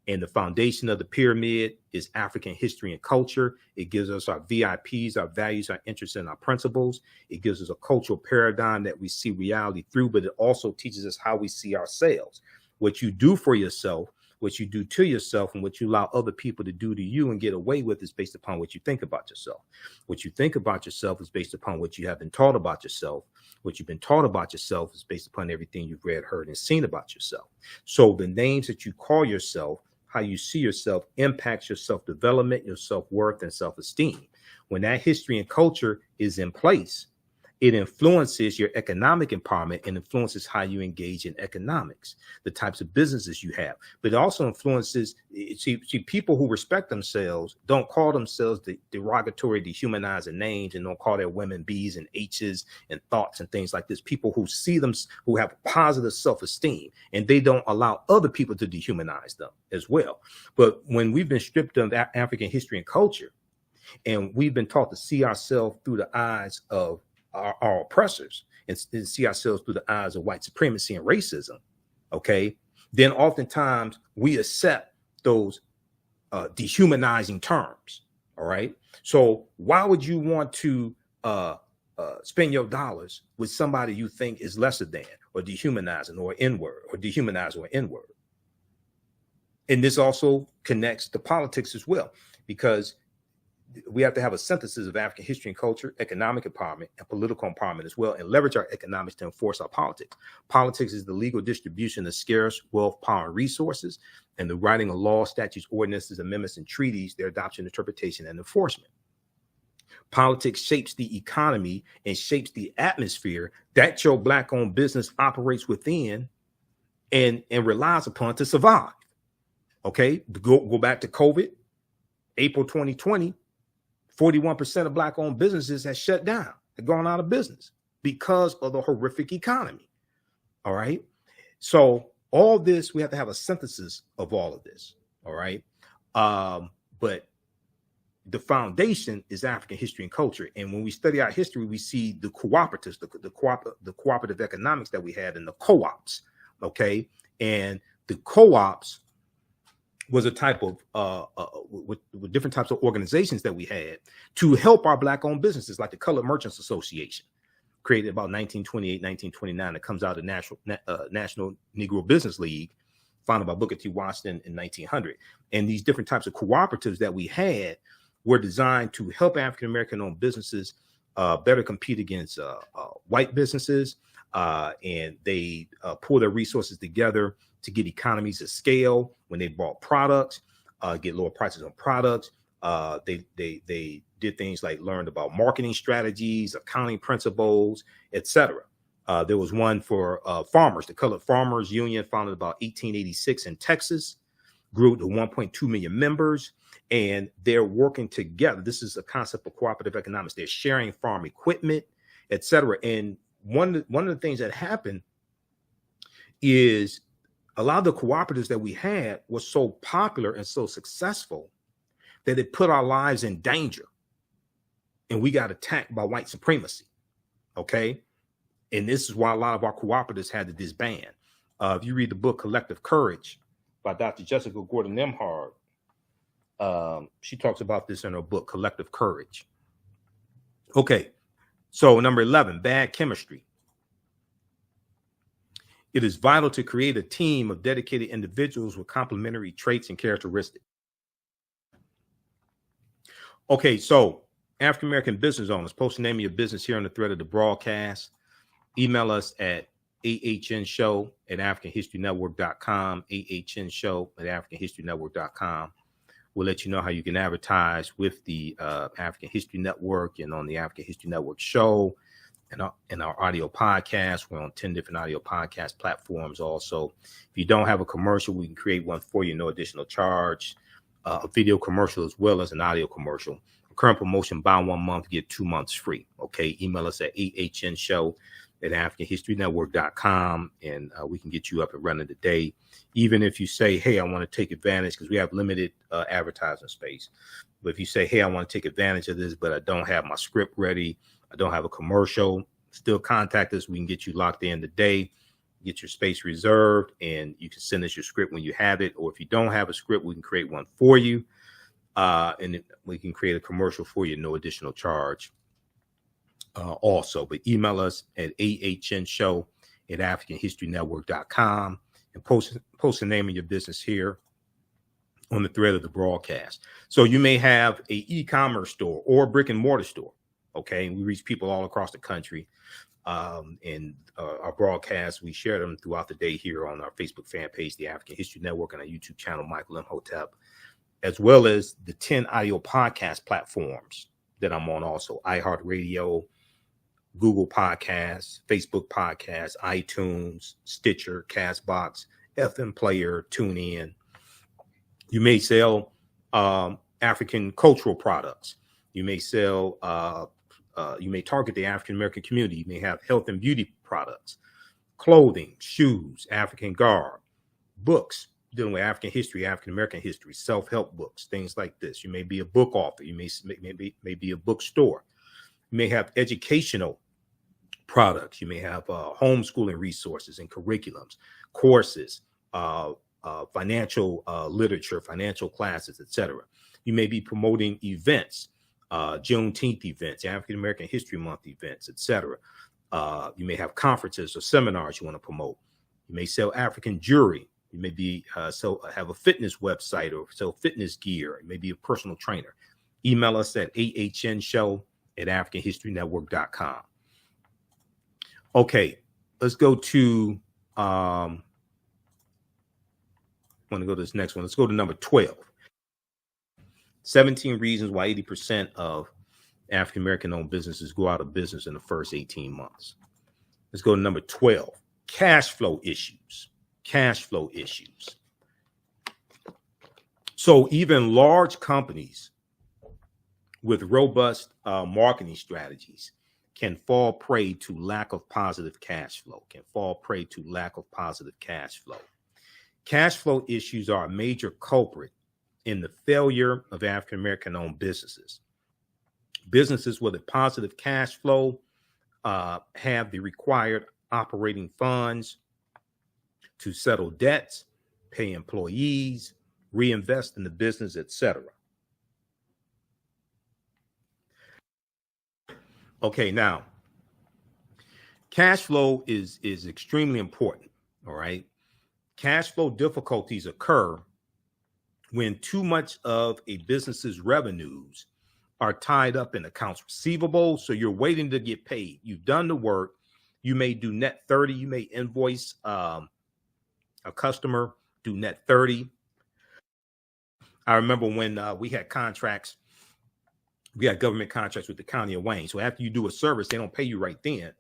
And the foundation of the pyramid is African history and culture. It gives us our VIPs, our values, our interests, and our principles. It gives us a cultural paradigm that we see reality through, but it also teaches us how we see ourselves. What you do for yourself, what you do to yourself, and what you allow other people to do to you and get away with is based upon what you think about yourself. What you think about yourself is based upon what you have been taught about yourself. What you've been taught about yourself is based upon everything you've read, heard, and seen about yourself. So the names that you call yourself, how you see yourself, impacts your self-development, your self-worth, and self-esteem. When that history and culture is in place, it influences your economic empowerment and influences how you engage in economics, the types of businesses you have. But it also influences, see people who respect themselves don't call themselves the derogatory, dehumanizing names, and don't call their women B's and H's and thoughts and things like this. People who see them, who have positive self-esteem, and they don't allow other people to dehumanize them as well. But when we've been stripped of African history and culture, and we've been taught to see ourselves through the eyes of our oppressors and see ourselves through the eyes of white supremacy and racism, okay, then oftentimes we accept those dehumanizing terms, all right? So why would you want to spend your dollars with somebody you think is lesser than or dehumanizing or N-word or dehumanize or N-word? And this also connects to politics as well, because we have to have a synthesis of African history and culture, economic empowerment, and political empowerment as well, and leverage our economics to enforce our politics. Politics is the legal distribution of scarce wealth, power, and resources, and the writing of laws, statutes, ordinances, amendments, and treaties, their adoption, interpretation, and enforcement. Politics shapes the economy and shapes the atmosphere that your Black-owned business operates within and relies upon to survive. Okay, go back to COVID, April 2020. 41% of Black-owned businesses have shut down, have gone out of business because of the horrific economy. All right. So all this, we have to have a synthesis of all of this. All right. But the foundation is African history and culture. And when we study our history, we see the cooperatives, the cooperative economics that we had, and the co-ops. Okay. And the co-ops was a type of with different types of organizations that we had to help our Black-owned businesses, like the Colored Merchants Association, created about 1928, 1929. That comes out of National Negro Business League, founded by Booker T. Washington in 1900. And these different types of cooperatives that we had were designed to help African-American-owned businesses better compete against white businesses, and they pull their resources together to get economies of scale when they bought products, get lower prices on products. They did things like learned about marketing strategies, accounting principles, etc. There was one for farmers, the Colored Farmers Union, founded about 1886 in Texas, grew to 1.2 million members, and they're working together. This is a concept of cooperative economics. They're sharing farm equipment, etc. And one of the things that happened is a lot of the cooperatives that we had was so popular and so successful that it put our lives in danger. And we got attacked by white supremacy. Okay. And this is why a lot of our cooperatives had to disband. If you read the book Collective Courage by Dr. Jessica Gordon Nemhard, she talks about this in her book, Collective Courage. Okay. So number 11, bad chemistry. It is vital to create a team of dedicated individuals with complementary traits and characteristics. Okay, so African American business owners, post the name of your business here on the thread of the broadcast. Email us at ahnshow@africanhistorynetwork.com, ahnshow@africanhistorynetwork.com. We'll let you know how you can advertise with the African History Network and on the African History Network show. And our audio podcast. We're on 10 different audio podcast platforms also. If you don't have a commercial, we can create one for you, no additional charge. A video commercial as well as an audio commercial. Current promotion, buy 1 month, get 2 months free. Okay, email us at ahnshow@africanhistorynetwork.com, and we can get you up and running today. Even if you say, hey, I want to take advantage, because we have limited advertising space. But if you say, hey, I want to take advantage of this, but I don't have my script ready, I don't have a commercial, Still contact us. We can get you locked in today, get your space reserved, and you can send us your script when you have it. Or if you don't have a script, we can create one for you. And we can create a commercial for you, no additional charge also. But email us at ahnshow@africanhistorynetwork.com and post the name of your business here on the thread of the broadcast. So you may have a e-commerce store or a brick and mortar store. Okay. And we reach people all across the country. And our broadcasts, we share them throughout the day here on our Facebook fan page, the African History Network, and our YouTube channel, Michael Imhotep, as well as the 10 audio podcast platforms that I'm on also: iHeartRadio, Google Podcasts, Facebook Podcasts, iTunes, Stitcher, Castbox, FM Player, TuneIn. You may sell African cultural products. You may sell, you may target the African American community. You may have health and beauty products, clothing, shoes, African garb, books dealing with African history, African American history, self-help books, things like this. You may be a book author. You may be a bookstore. You may have educational products. You may have homeschooling resources and curriculums, courses, financial literature, financial classes, etc. You may be promoting events, Juneteenth events, African American History Month events, etc. You may have conferences or seminars you want to promote. You may sell African jewelry. You may be have a fitness website or sell fitness gear. You may be a personal trainer. Email us at ahnshow@africanhistorynetwork.com. Okay, let's go to I want to go to this next one. Let's go to number 12. 17 reasons why 80% of African American owned businesses go out of business in the first 18 months. Let's go to number 12. Cash flow issues. Cash flow issues. So even large companies with robust marketing strategies can fall prey to lack of positive cash flow, Cash flow issues are a major culprit in the failure of African American owned businesses. Businesses with a positive cash flow have the required operating funds to settle debts, pay employees, reinvest in the business, etc. Okay, now, cash flow is extremely important, all right? Cash flow difficulties occur when too much of a business's revenues are tied up in accounts receivable, so you're waiting to get paid. You've done the work. You may do net 30. You may invoice a customer, do net 30. I remember when we had contracts, we had government contracts with the county of Wayne. So after you do a service, they don't pay you right then.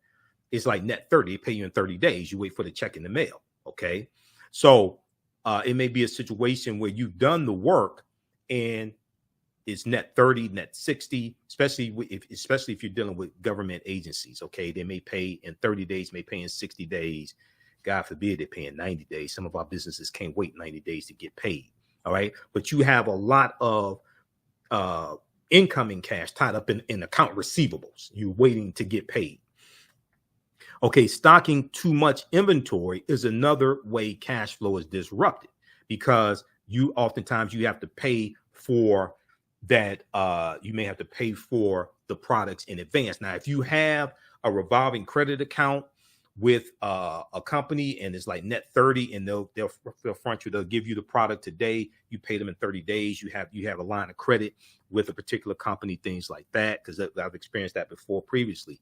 It's like net 30. They pay you in 30 days. You wait for the check in the mail. Okay. So it may be a situation where you've done the work and it's net 30, net 60, especially if you're dealing with government agencies. Okay. They may pay in 30 days, may pay in 60 days. God forbid they pay in 90 days. Some of our businesses can't wait 90 days to get paid. All right. But you have a lot of incoming cash tied up in account receivables. You're waiting to get paid. Okay, stocking too much inventory is another way cash flow is disrupted, because oftentimes you have to pay for that. You may have to pay for the products in advance. Now, if you have a revolving credit account with a company and it's like net 30, and they'll front you, they'll give you the product today, you pay them in 30 days, you have a line of credit with a particular company, things like that, because I've experienced that before previously.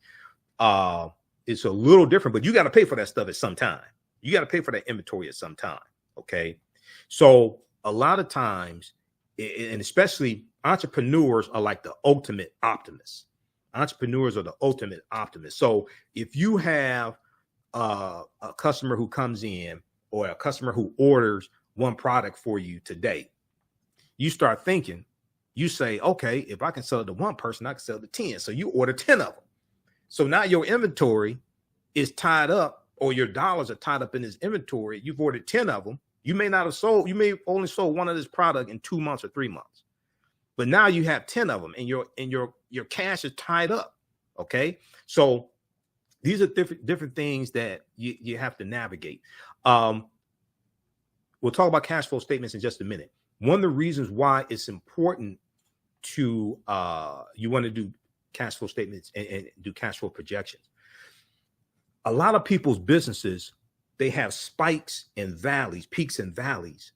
It's a little different, but you got to pay for that stuff at some time. You got to pay for that inventory at some time. Okay. So a lot of times, and especially entrepreneurs are like the ultimate optimists. Entrepreneurs are the ultimate optimists. So if you have a customer who comes in, or a customer who orders one product for you today, you start thinking, you say, okay, if I can sell it to one person, I can sell it to 10. So you order 10 of them. So now your inventory is tied up, or your dollars are tied up in this inventory. You've ordered 10 of them. You may not have sold, you may only sold one of this product in 2 months or 3 months. But now you have 10 of them, and your cash is tied up. Okay. So These are different things that you have to navigate. We'll talk about cash flow statements in just a minute. One of the reasons why it's important to you want to do cash flow statements and do cash flow projections. A lot of people's businesses, they have spikes and valleys, peaks and valleys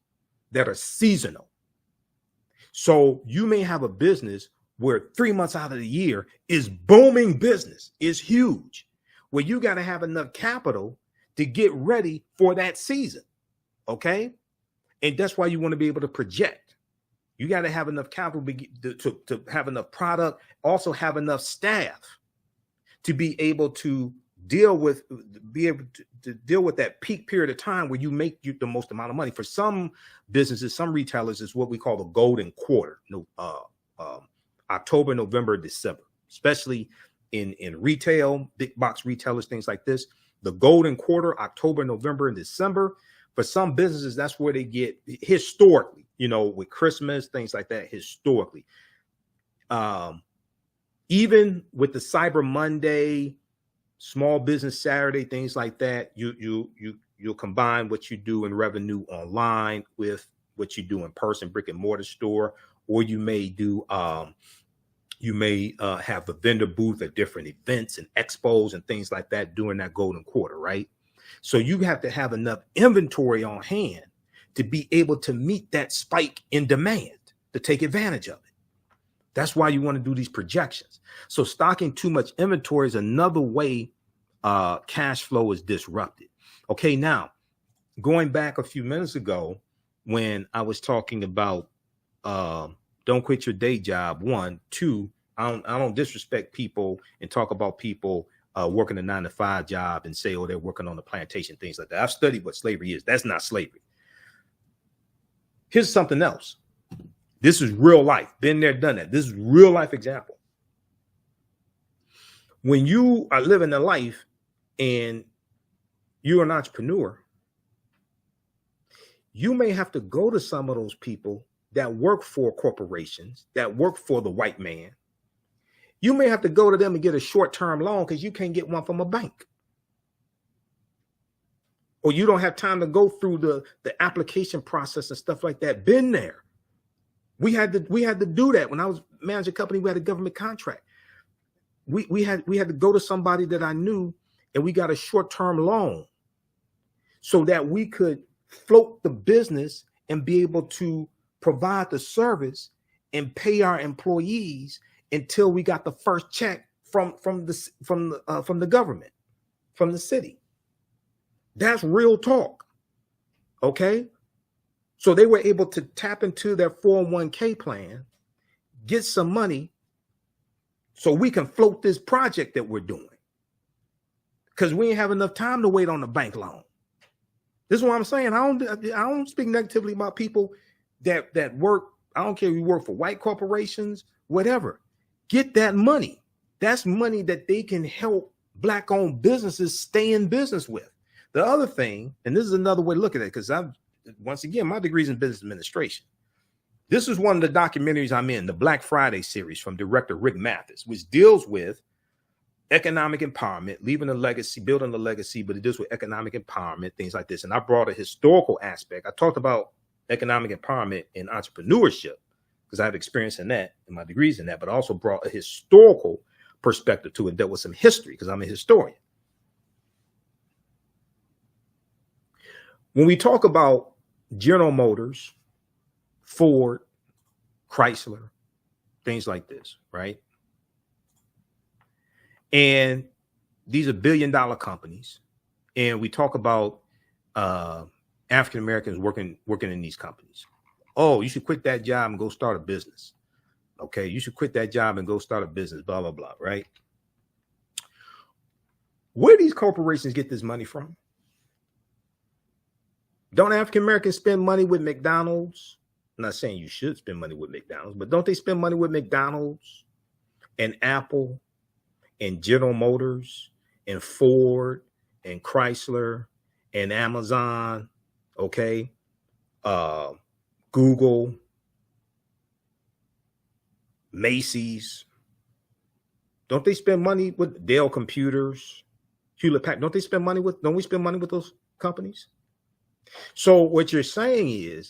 that are seasonal. So you may have a business where 3 months out of the year is booming business, is huge, where you got to have enough capital to get ready for that season. Okay. And that's why you want to be able to project. You got to have enough capital to have enough product, also have enough staff to be able to deal with that peak period of time where you make the most amount of money. For some businesses, some retailers, is what we call the golden quarter. October, November, December, especially in retail, big box retailers, things like this. The golden quarter, October, November, and December. For some businesses, that's where they get historically, with Christmas, things like that, historically. Even with the Cyber Monday, Small Business Saturday, things like that, you'll combine what you do in revenue online with what you do in person, brick and mortar store, or you may do have a vendor booth at different events and expos and things like that during that golden quarter, right? So you have to have enough inventory on hand to be able to meet that spike in demand, to take advantage of it. That's why you want to do these projections. So stocking too much inventory is another way cash flow is disrupted. Okay, now going back a few minutes ago when I was talking about don't quit your day job. 1, 2, I don't disrespect people and talk about people working a 9-to-5 job and say, oh, they're working on the plantation, things like that. I've studied what slavery is. That's not slavery. Here's something else. This is real life. Been there, done that. This is real life example. When you are living a life and you're an entrepreneur, you may have to go to some of those people that work for corporations, that work for the white man. You may have to go to them and get a short-term loan because you can't get one from a bank. Or you don't have time to go through the application process and stuff like that. Been there. We had to do that. When I was managing a company, we had a government contract. We had to go to somebody that I knew, and we got a short-term loan so that we could float the business and be able to provide the service and pay our employees until we got the first check from the government, from the city. That's real talk. Okay. So they were able to tap into their 401k plan, get some money so we can float this project that we're doing. Because we ain't have enough time to wait on the bank loan. This is what I'm saying. I don't speak negatively about people that work. I don't care if you work for white corporations, whatever. Get that money. That's money that they can help Black-owned businesses stay in business with. The other thing, and this is another way to look at it, because once again, my degree is in business administration. This is one of the documentaries I'm in, the Black Friday series from director Rick Mathis, which deals with economic empowerment, leaving a legacy, building a legacy, but it deals with economic empowerment, things like this. And I brought a historical aspect. I talked about economic empowerment and entrepreneurship because I have experience in that and my degrees in that, but I also brought a historical perspective to it, dealt with some history because I'm a historian. When we talk about General Motors, Ford, Chrysler, things like this, right? And these are billion-dollar companies. And we talk about African Americans working in these companies. Oh, you should quit that job and go start a business. Okay, you should quit that job and go start a business, blah, blah, blah, right? Where do these corporations get this money from? Don't African Americans spend money with McDonald's? I'm not saying you should spend money with McDonald's, but don't they spend money with McDonald's and Apple and General Motors and Ford and Chrysler and Amazon, okay? Google, Macy's. Don't they spend money with Dell Computers, Hewlett Packard, don't we spend money with those companies? So what you're saying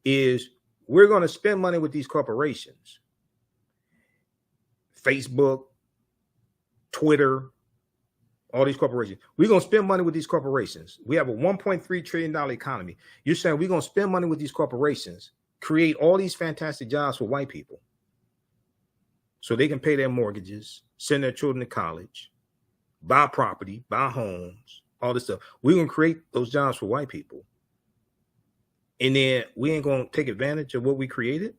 is we're going to spend money with these corporations, Facebook, Twitter, all these corporations. We're going to spend money with these corporations. We have a $1.3 trillion economy. You're saying we're going to spend money with these corporations, create all these fantastic jobs for white people so they can pay their mortgages, send their children to college, buy property, buy homes, all this stuff. We're going to create those jobs for white people. And then we ain't going to take advantage of what we created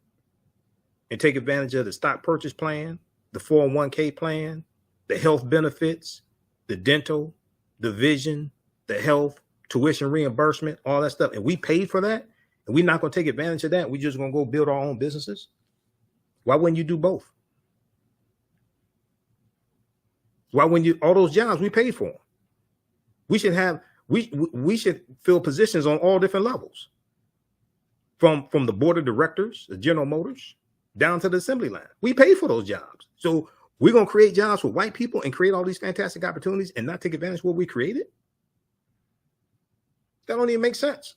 and take advantage of the stock purchase plan, the 401k plan, the health benefits, the dental, the vision, the health, tuition reimbursement, all that stuff. And we paid for that. And we're not going to take advantage of that. We're just going to go build our own businesses. Why wouldn't you do both? Why wouldn't you? All those jobs, we paid for them. We should fill positions on all different levels. From the board of directors, the General Motors, down to the assembly line. We pay for those jobs. So we're going to create jobs for white people and create all these fantastic opportunities and not take advantage of what we created? That don't even make sense.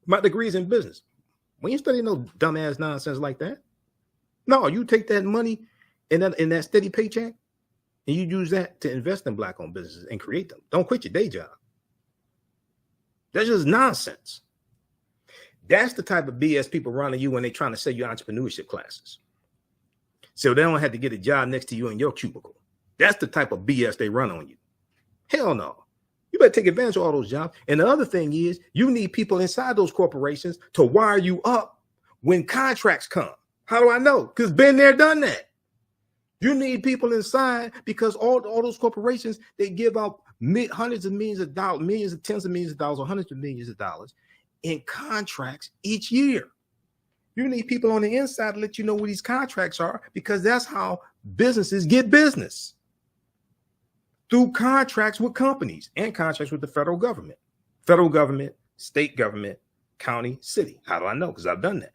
My degree's in business. When you study no dumbass nonsense like that, no, you take that money in that steady paycheck and you use that to invest in black-owned businesses and create them. Don't quit your day job. That's just nonsense. That's the type of BS people run on you when they're trying to sell you entrepreneurship classes. So they don't have to get a job next to you in your cubicle. That's the type of BS they run on you. Hell no. You better take advantage of all those jobs. And the other thing is you need people inside those corporations to wire you up when contracts come. How do I know? Because been there, done that. You need people inside because all those corporations, they give out hundreds of millions of dollars, millions of tens of millions of dollars, or hundreds of millions of dollars in contracts each year. You need people on the inside to let you know what these contracts are because that's how businesses get business. Through contracts with companies and contracts with the federal government, state government, county, city. How do I know? Because I've done that.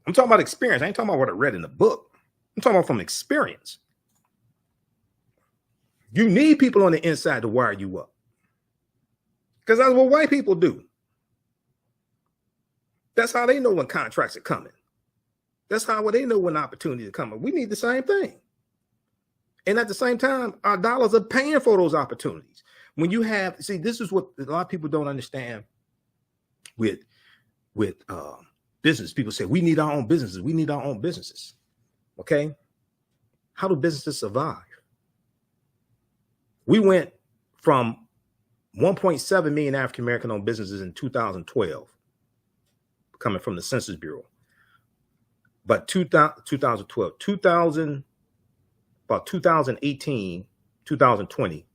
I'm talking about experience. I ain't talking about what I read in the book. I'm talking about from experience. You need people on the inside to wire you up. Because that's what white people do. That's how they know when contracts are coming. That's how they know when opportunities are coming. We need the same thing. And at the same time, our dollars are paying for those opportunities. When you have, see, this is what a lot of people don't understand with business. People say, we need our own businesses. We need our own businesses. Okay. How do businesses survive? We went from 1.7 million African-American owned businesses in 2012, coming from the Census Bureau. But 2012, about 2018, 2020,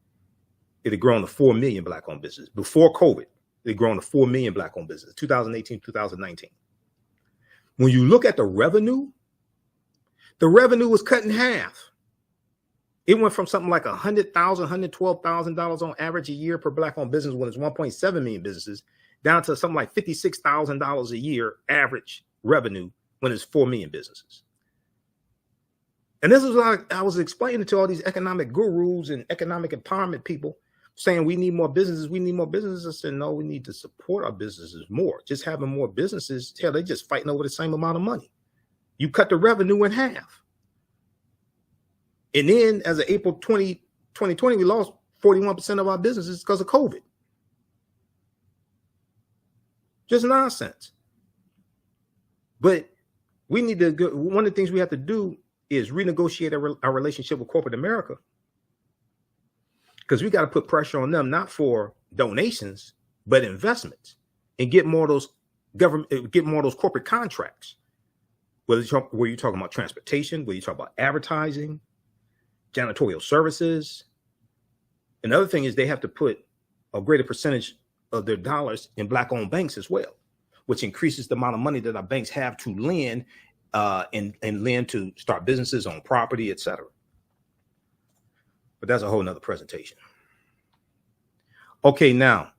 it had grown to 4 million black-owned businesses. Before COVID, it had grown to 4 million black-owned businesses, 2018, 2019. When you look at the revenue was cut in half. It went from something like $100,000, $112,000 on average a year per black-owned business when it's 1.7 million businesses, down to something like $56,000 a year average revenue when it's 4 million businesses. And this is what I was explaining to all these economic gurus and economic empowerment people saying we need more businesses. We need more businesses. I said, no, we need to support our businesses more. Just having more businesses, hell, they're just fighting over the same amount of money. You cut the revenue in half. And then as of April 2020, we lost 41% of our businesses because of COVID. Just nonsense. But we need to go, one of the things we have to do is renegotiate our relationship with corporate America. Because we got to put pressure on them, not for donations, but investments, and get more of those corporate contracts. Where you're talking about transportation, where you talk about advertising, janitorial services. Another thing is they have to put a greater percentage of their dollars in black-owned banks as well, which increases the amount of money that our banks have to lend and lend to start businesses on property, etc. But that's a whole nother presentation. Okay, now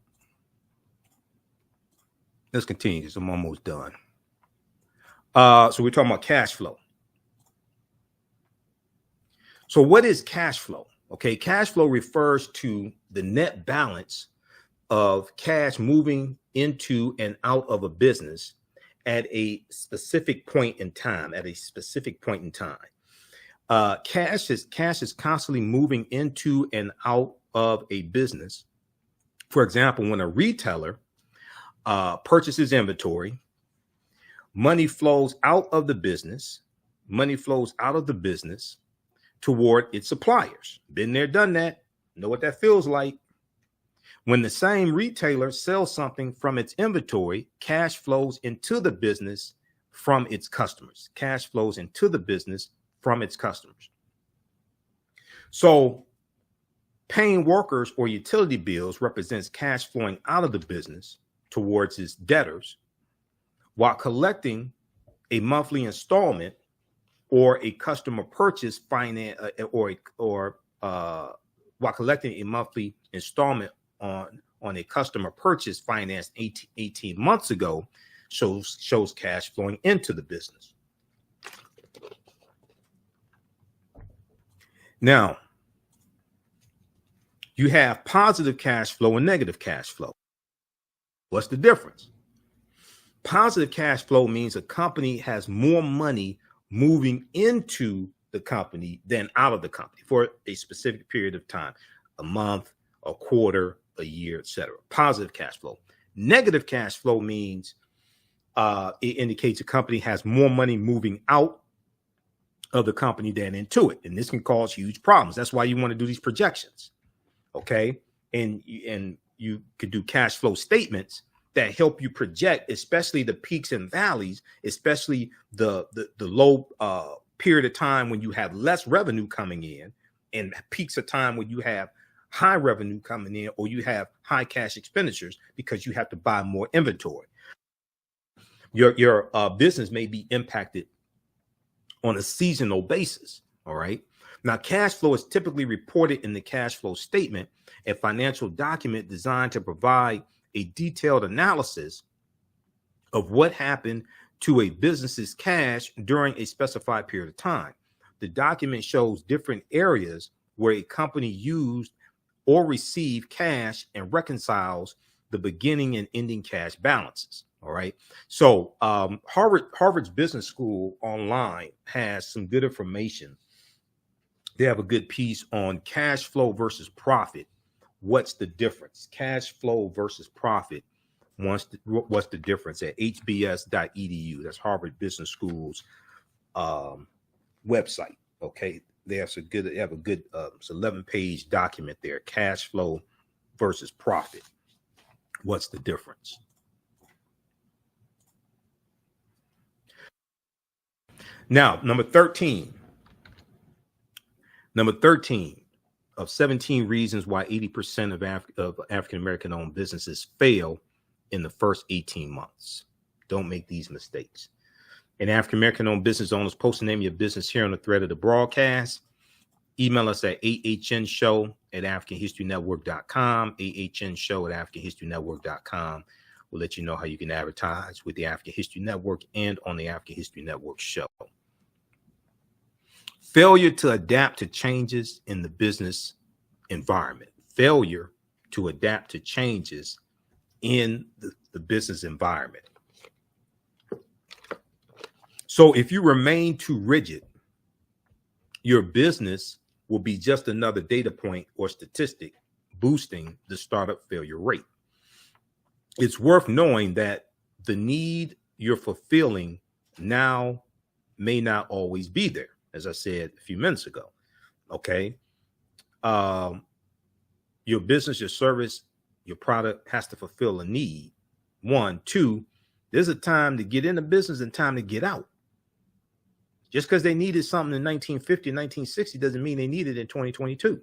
let's continue because I'm almost done. So we're talking about cash flow. So what is cash flow? Okay, cash flow refers to the net balance of cash moving into and out of a business at a specific point in time. Cash is constantly moving into and out of a business. For example, when a retailer purchases inventory, money flows out of the business. Money flows out of the business toward its suppliers. Been there, done that. Know what that feels like. When the same retailer sells something from its inventory, cash flows into the business from its customers. Cash flows into the business from its customers. So paying workers or utility bills represents cash flowing out of the business towards its debtors, while collecting a monthly installment or a customer purchase finance while collecting a monthly installment on a customer purchase financed 18 months ago shows cash flowing into the business. Now, you have positive cash flow and negative cash flow. What's the difference? Positive cash flow means a company has more money moving into the company than out of the company for a specific period of time, a month, a quarter, a year, etc. Positive cash flow. Negative cash flow means it indicates a company has more money moving out of the company than into it. And this can cause huge problems. That's why you want to do these projections. Okay. And you could do cash flow statements that help you project, especially the peaks and valleys, especially the low period of time when you have less revenue coming in, and peaks of time when you have high revenue coming in, or you have high cash expenditures because you have to buy more inventory. Your business may be impacted on a seasonal basis. All right. Now, cash flow is typically reported in the cash flow statement, a financial document designed to provide a detailed analysis of what happened to a business's cash during a specified period of time. The document shows different areas where a company used or received cash and reconciles the beginning and ending cash balances. All right. So Harvard's Business School online has some good information. They have a good piece on cash flow versus profit. What's the difference? Cash flow versus profit. What's the difference at hbs.edu? That's Harvard Business School's website. Okay, they have a good it's 11-page document there. Cash flow versus profit. What's the difference? Now, number 13 of 17 reasons why 80% of African-American owned businesses fail in the first 18 months. Don't make these mistakes. And African-American owned business owners, post the name of your business here on the thread of the broadcast. Email us at ahnshow@africanhistorynetwork.com, ahnshow@africanhistorynetwork.com. We'll let you know how you can advertise with the African History Network and on the African History Network show. Failure to adapt to changes in the business environment. Failure to adapt to changes in the business environment. So if you remain too rigid, your business will be just another data point or statistic boosting the startup failure rate. It's worth knowing that the need you're fulfilling now may not always be there, as I said a few minutes ago. Okay. Your business, your service, your product has to fulfill a need. 1, 2, there's a time to get into business and time to get out. Just because they needed something in 1950, 1960 doesn't mean they need it in 2022.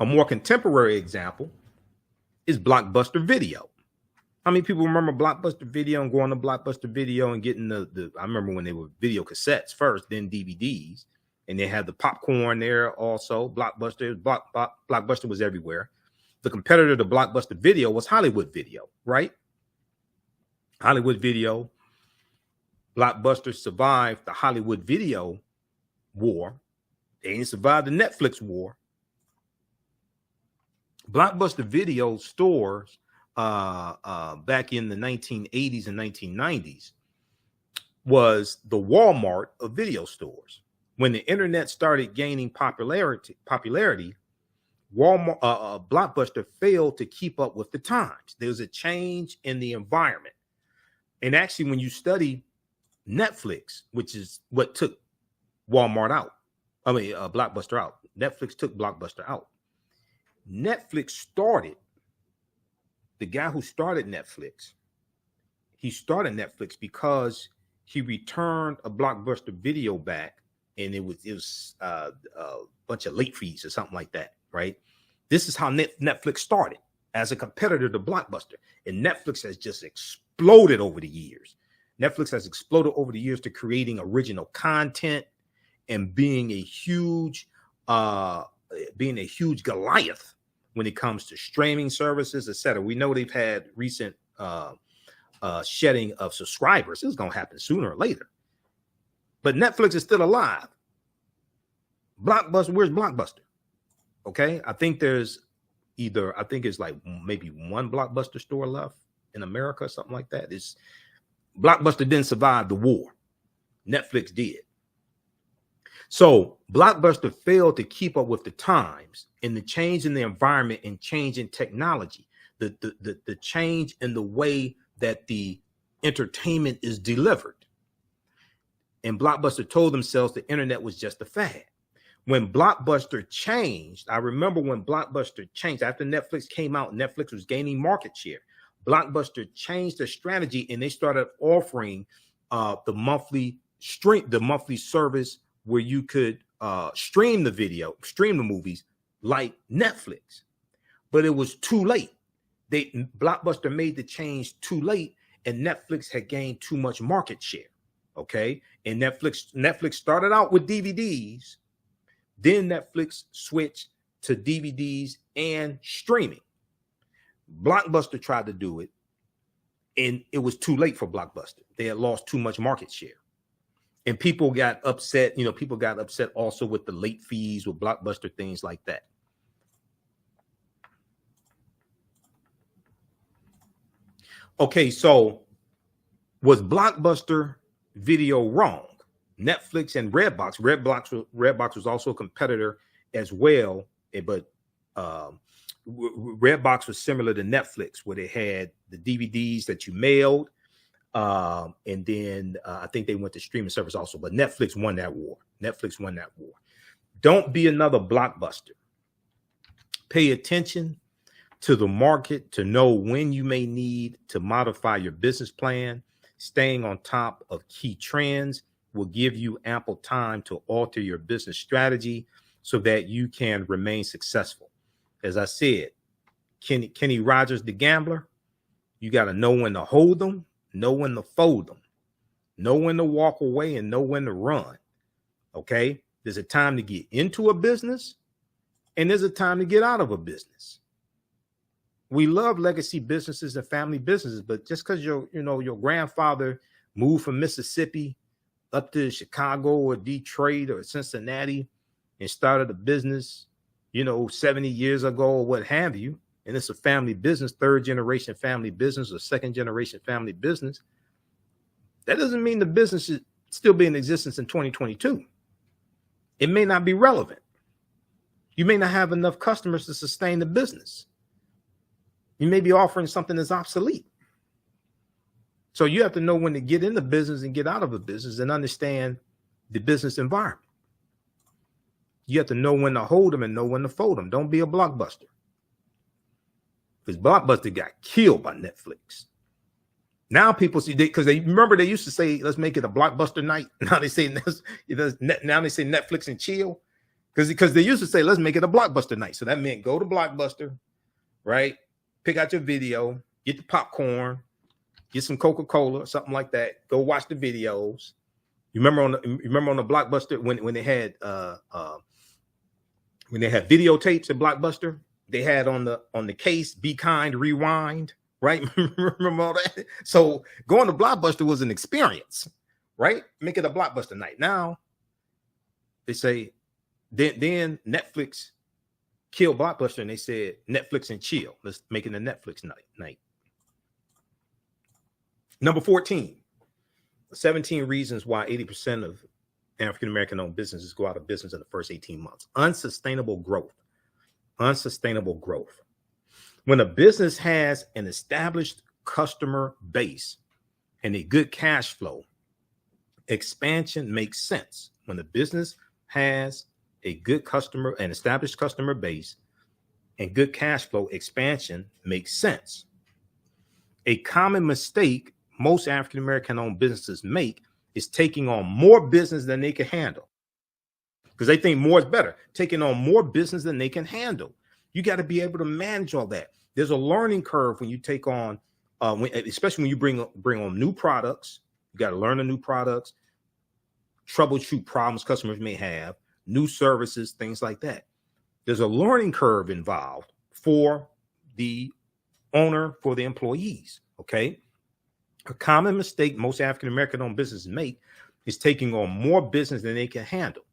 A more contemporary example is Blockbuster Video. How many people remember Blockbuster Video and going to Blockbuster Video and getting I remember when they were video cassettes first, then DVDs, and they had the popcorn there also. Blockbuster was everywhere. The competitor to Blockbuster Video was Hollywood Video, right? Hollywood Video. Blockbuster survived the Hollywood Video war They didn't survive the Netflix war. Blockbuster video stores back in the 1980s and 1990s was the Walmart of video stores. When the internet started gaining popularity, Walmart, Blockbuster failed to keep up with the times. There was a change in the environment. And actually, when you study Netflix, which is what took Walmart out, Blockbuster out. Netflix took Blockbuster out. Netflix started, the guy who started Netflix, he started Netflix because he returned a Blockbuster video back, and it was a bunch of late fees or something like that, right? This is how Netflix started, as a competitor to Blockbuster. And Netflix has just exploded over the years. Netflix has exploded over the years to creating original content and being a huge Goliath when it comes to streaming services, etc. We know they've had recent shedding of subscribers. It's going to happen sooner or later. But Netflix is still alive. Blockbuster, where's Blockbuster? Okay, I think there's it's like maybe one Blockbuster store left in America or something like that. Blockbuster didn't survive the war. Netflix did. So Blockbuster failed to keep up with the times and the change in the environment and change in technology, the change in the way that the entertainment is delivered. And Blockbuster told themselves the internet was just a fad. When Blockbuster changed, I remember when Blockbuster changed, after Netflix came out, Netflix was gaining market share. Blockbuster changed their strategy and they started offering the monthly service where you could stream the movies like Netflix. But it was too late. Blockbuster made the change too late, and Netflix had gained too much market share. Okay. And Netflix started out with DVDs. Then Netflix switched to DVDs and streaming. Blockbuster tried to do it, and it was too late for Blockbuster. They had lost too much market share. And people got upset. People got upset also with the late fees with Blockbuster, things like that. Okay, so was Blockbuster video wrong? Netflix and Redbox. Redbox was also a competitor as well, but Redbox was similar to Netflix, where they had the DVDs that you mailed, and then I think they went to streaming service also. But Netflix won that war. Don't be another Blockbuster. Pay attention to the market to know when you may need to modify your business plan. Staying on top of key trends will give you ample time to alter your business strategy so that you can remain successful. As I said, Kenny Rogers, the gambler, you got to know when to hold them, know when to fold them, know when to walk away, and know when to run. Okay? There's a time to get into a business, and there's a time to get out of a business. We love legacy businesses and family businesses, but just because your grandfather moved from Mississippi up to Chicago or Detroit or Cincinnati and started a business, 70 years ago or what have you, and it's a family business, third generation family business or second generation family business, that doesn't mean the business is still be in existence in 2022. It may not be relevant. You may not have enough customers to sustain the business. You may be offering something that's obsolete. So you have to know when to get in the business and get out of a business and understand the business environment. You have to know when to hold them and know when to fold them. Don't be a Blockbuster. Because Blockbuster got killed by Netflix. Now people see, because they remember they used to say, let's make it a Blockbuster night. Now they say Netflix and chill. Because they used to say, let's make it a Blockbuster night. So that meant go to Blockbuster, right? Pick out your video, get the popcorn, get some Coca-Cola or something like that. Go watch the videos. You remember on the Blockbuster when they had videotapes at Blockbuster, they had on the case, Be Kind, Rewind, right? Remember all that? So going to Blockbuster was an experience, right? Make it a Blockbuster night. Now they say, Then Netflix killed Blockbuster, and they said Netflix and chill. Let's make it a Netflix night. Number 14, 17 reasons why 80% of African-American owned businesses go out of business in the first 18 months. Unsustainable growth. Unsustainable growth. When a business has an established customer base and a good cash flow, expansion makes sense. When a business has a good customer, an established customer base and good cash flow, expansion makes sense. A common mistake most African-American owned businesses make is taking on more business than they can handle, because they think more is better. Taking on more business than they can handle. You got to be able to manage all that. There's a learning curve when you take on, especially when you bring on new products. You got to learn the new products, troubleshoot problems customers may have, new services, things like that. There's a learning curve involved for the owner, for the employees. Okay. A common mistake most African-American owned businesses make is taking on more business than they can handle.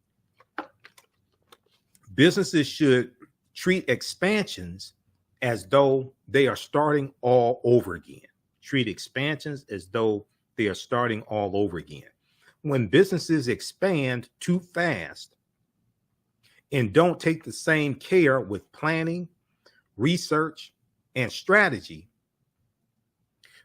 Businesses should treat expansions as though they are starting all over again. Treat expansions as though they are starting all over again. When businesses expand too fast and don't take the same care with planning, research, and strategy,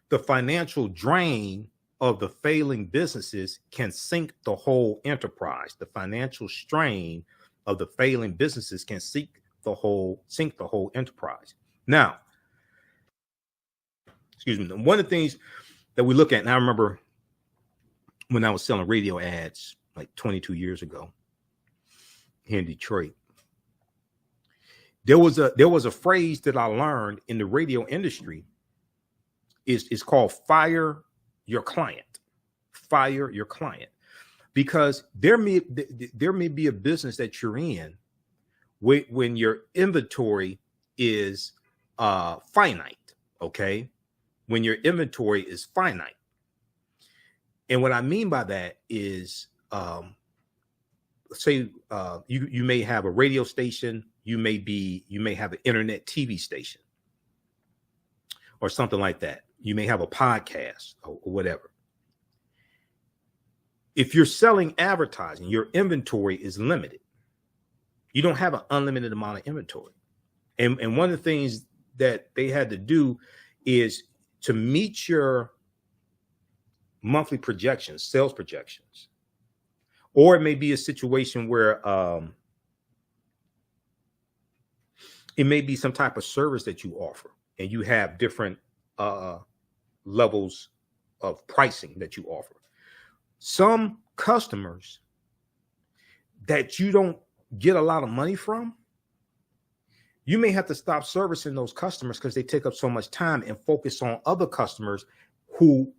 the financial drain of the failing businesses can sink the whole enterprise. The financial strain of the failing businesses can sink the whole enterprise. Now, excuse me, one of the things that we look at, and I remember when I was selling radio ads like 22 years ago here in Detroit, there was a phrase that I learned in the radio industry. Is called fire your client. Fire your client. Because there may be a business that you're in when your inventory is finite. Okay. When your inventory is finite. And what I mean by that is, say you may have a radio station, you may have an internet TV station or something like that. You may have a podcast or whatever. If you're selling advertising, your inventory is limited. You don't have an unlimited amount of inventory. And one of the things that they had to do is to meet your monthly projections, sales projections. Or it may be a situation where it may be some type of service that you offer, and you have different levels of pricing that you offer. Some customers that you don't get a lot of money from, you may have to stop servicing those customers because they take up so much time and focus on other customers who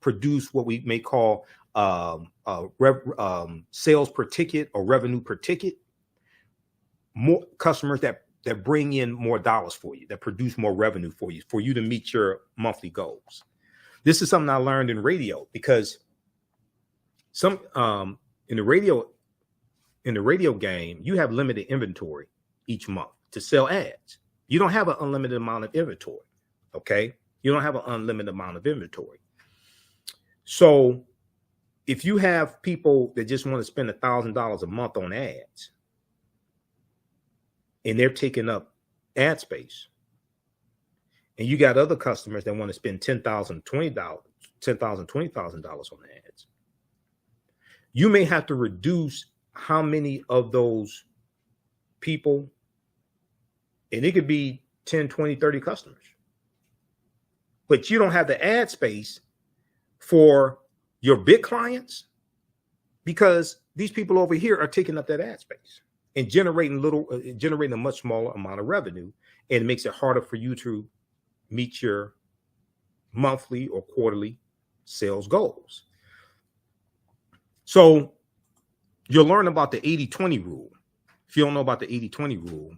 produce what we may call sales per ticket or revenue per ticket. More customers that bring in more dollars for you, that produce more revenue for you to meet your monthly goals. This is something I learned in radio, because some in the radio game, you have limited inventory each month to sell ads. You don't have an unlimited amount of inventory. Okay. You don't have an unlimited amount of inventory. So if you have people that just want to spend $1,000 a month on ads, and they're taking up ad space, and you got other customers that want to spend $10,000, $20,000 on ads, you may have to reduce how many of those people, and it could be 10, 20, 30 customers, but you don't have the ad space for your big clients, because these people over here are taking up that ad space and generating a much smaller amount of revenue, and it makes it harder for you to meet your monthly or quarterly sales goals. So you'll learn about the 80-20 rule. If you don't know about the 80-20 rule,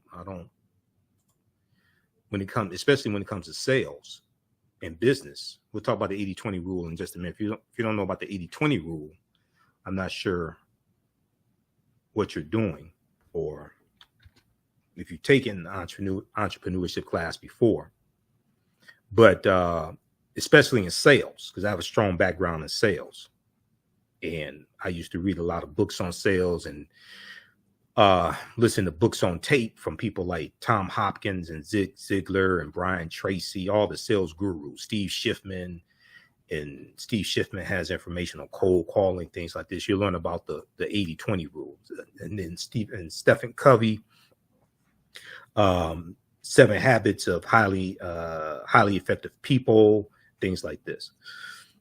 especially when it comes to sales and business. We'll talk about the 80-20 rule in just a minute. If you don't know about the 80-20 rule, I'm not sure what you're doing, or if you've taken entrepreneurship class before, but especially in sales, because I have a strong background in sales. And I used to read a lot of books on sales and listen to books on tape from people like Tom Hopkins and Zig Ziglar and Brian Tracy, all the sales gurus, Steve Schiffman. And Steve Schiffman has information on cold calling, things like this. You'll learn about the 80-20 rules. And then Stephen Covey, 7 Habits of highly effective people, things like this.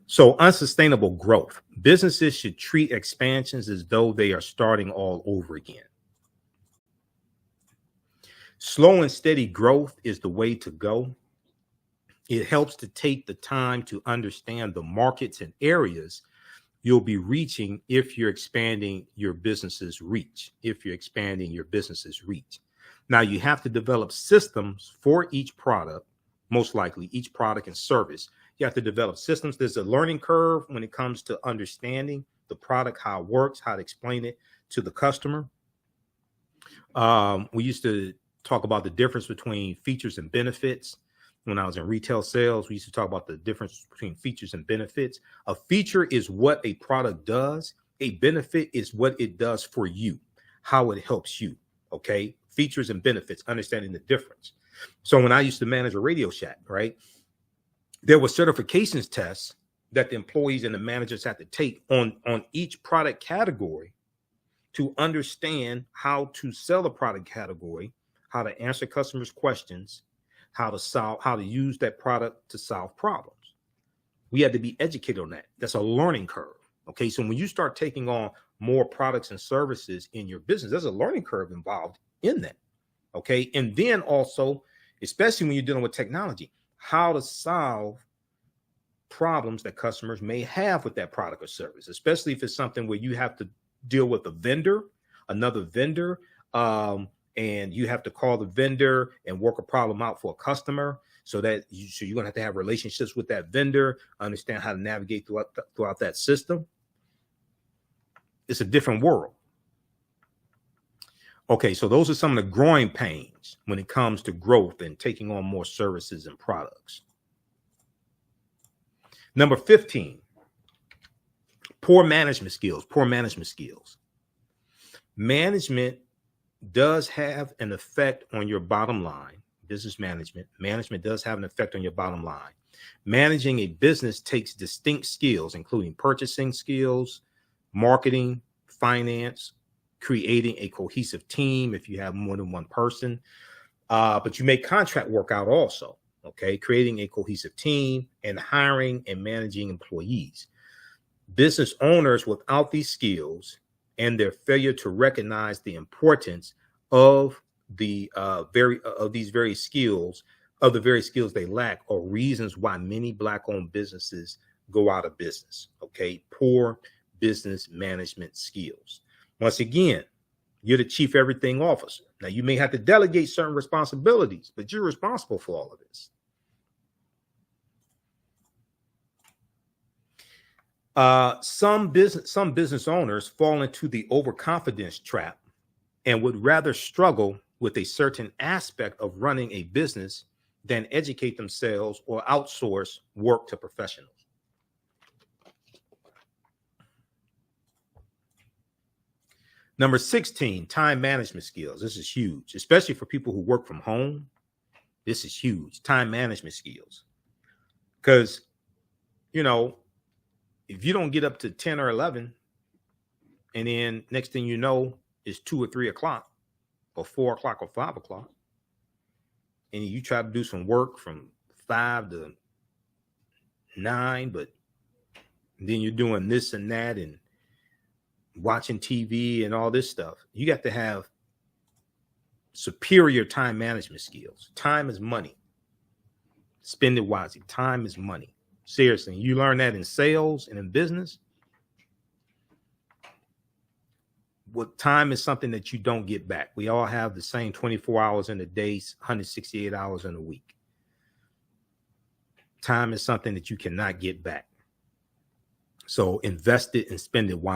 So unsustainable growth. Businesses should treat expansions as though they are starting all over again. Slow and steady growth is the way to go. It helps to take the time to understand the markets and areas you'll be reaching if you're expanding your business's reach. Now, you have to develop systems for each product, most likely each product and service. You have to develop systems. There's a learning curve when it comes to understanding the product, how it works, how to explain it to the customer. We used to talk about the difference between features and benefits. When I was in retail sales, we used to talk about the difference between features and benefits. A feature is what a product does. A benefit is what it does for you, how it helps you. Okay. Features and benefits, understanding the difference. So when I used to manage a Radio Shack, right, there were certifications tests that the employees and the managers had to take on each product category to understand how to sell a product category, how to answer customers' questions, how to use that product to solve problems. We had to be educated on that. That's a learning curve. Okay. So when you start taking on more products and services in your business, there's a learning curve involved in that. Okay. And then also, especially when you're dealing with technology, how to solve problems that customers may have with that product or service, especially if it's something where you have to deal with another vendor, and you have to call the vendor and work a problem out for a customer. So you're going to have relationships with that vendor, understand how to navigate throughout that system. It's a different world. Okay, so those are some of the growing pains when it comes to growth and taking on more services and products. Number 15, poor management skills. Management does have an effect on your bottom line. Business management does have an effect on your bottom line. Managing a business takes distinct skills, including purchasing skills, marketing, finance, creating a cohesive team if you have more than one person. But you make contract work out also. Okay, creating a cohesive team and hiring and managing employees. Business owners without these skills and their failure to recognize the importance of the very skills they lack are reasons why many Black-owned businesses go out of business. Okay, poor business management skills. Once again, you're the chief everything officer. Now, you may have to delegate certain responsibilities, but you're responsible for all of this. Some business owners fall into the overconfidence trap and would rather struggle with a certain aspect of running a business than educate themselves or outsource work to professionals. Number 16, time management skills. This is huge, especially for people who work from home. This is huge, time management skills. Because, if you don't get up to 10 or 11, and then next thing you know, it's 2 or 3 o'clock or 4 o'clock or 5 o'clock, and you try to do some work from 5 to 9, but then you're doing this and that and watching TV and all this stuff. You got to have superior time management skills. Time is money. Spend it wisely. Time is money. Seriously, you learn that in sales and in business. What time is something that you don't get back. We all have the same 24 hours in a day, 168 hours in a week. Time is something that you cannot get back. So invest it and spend it wisely.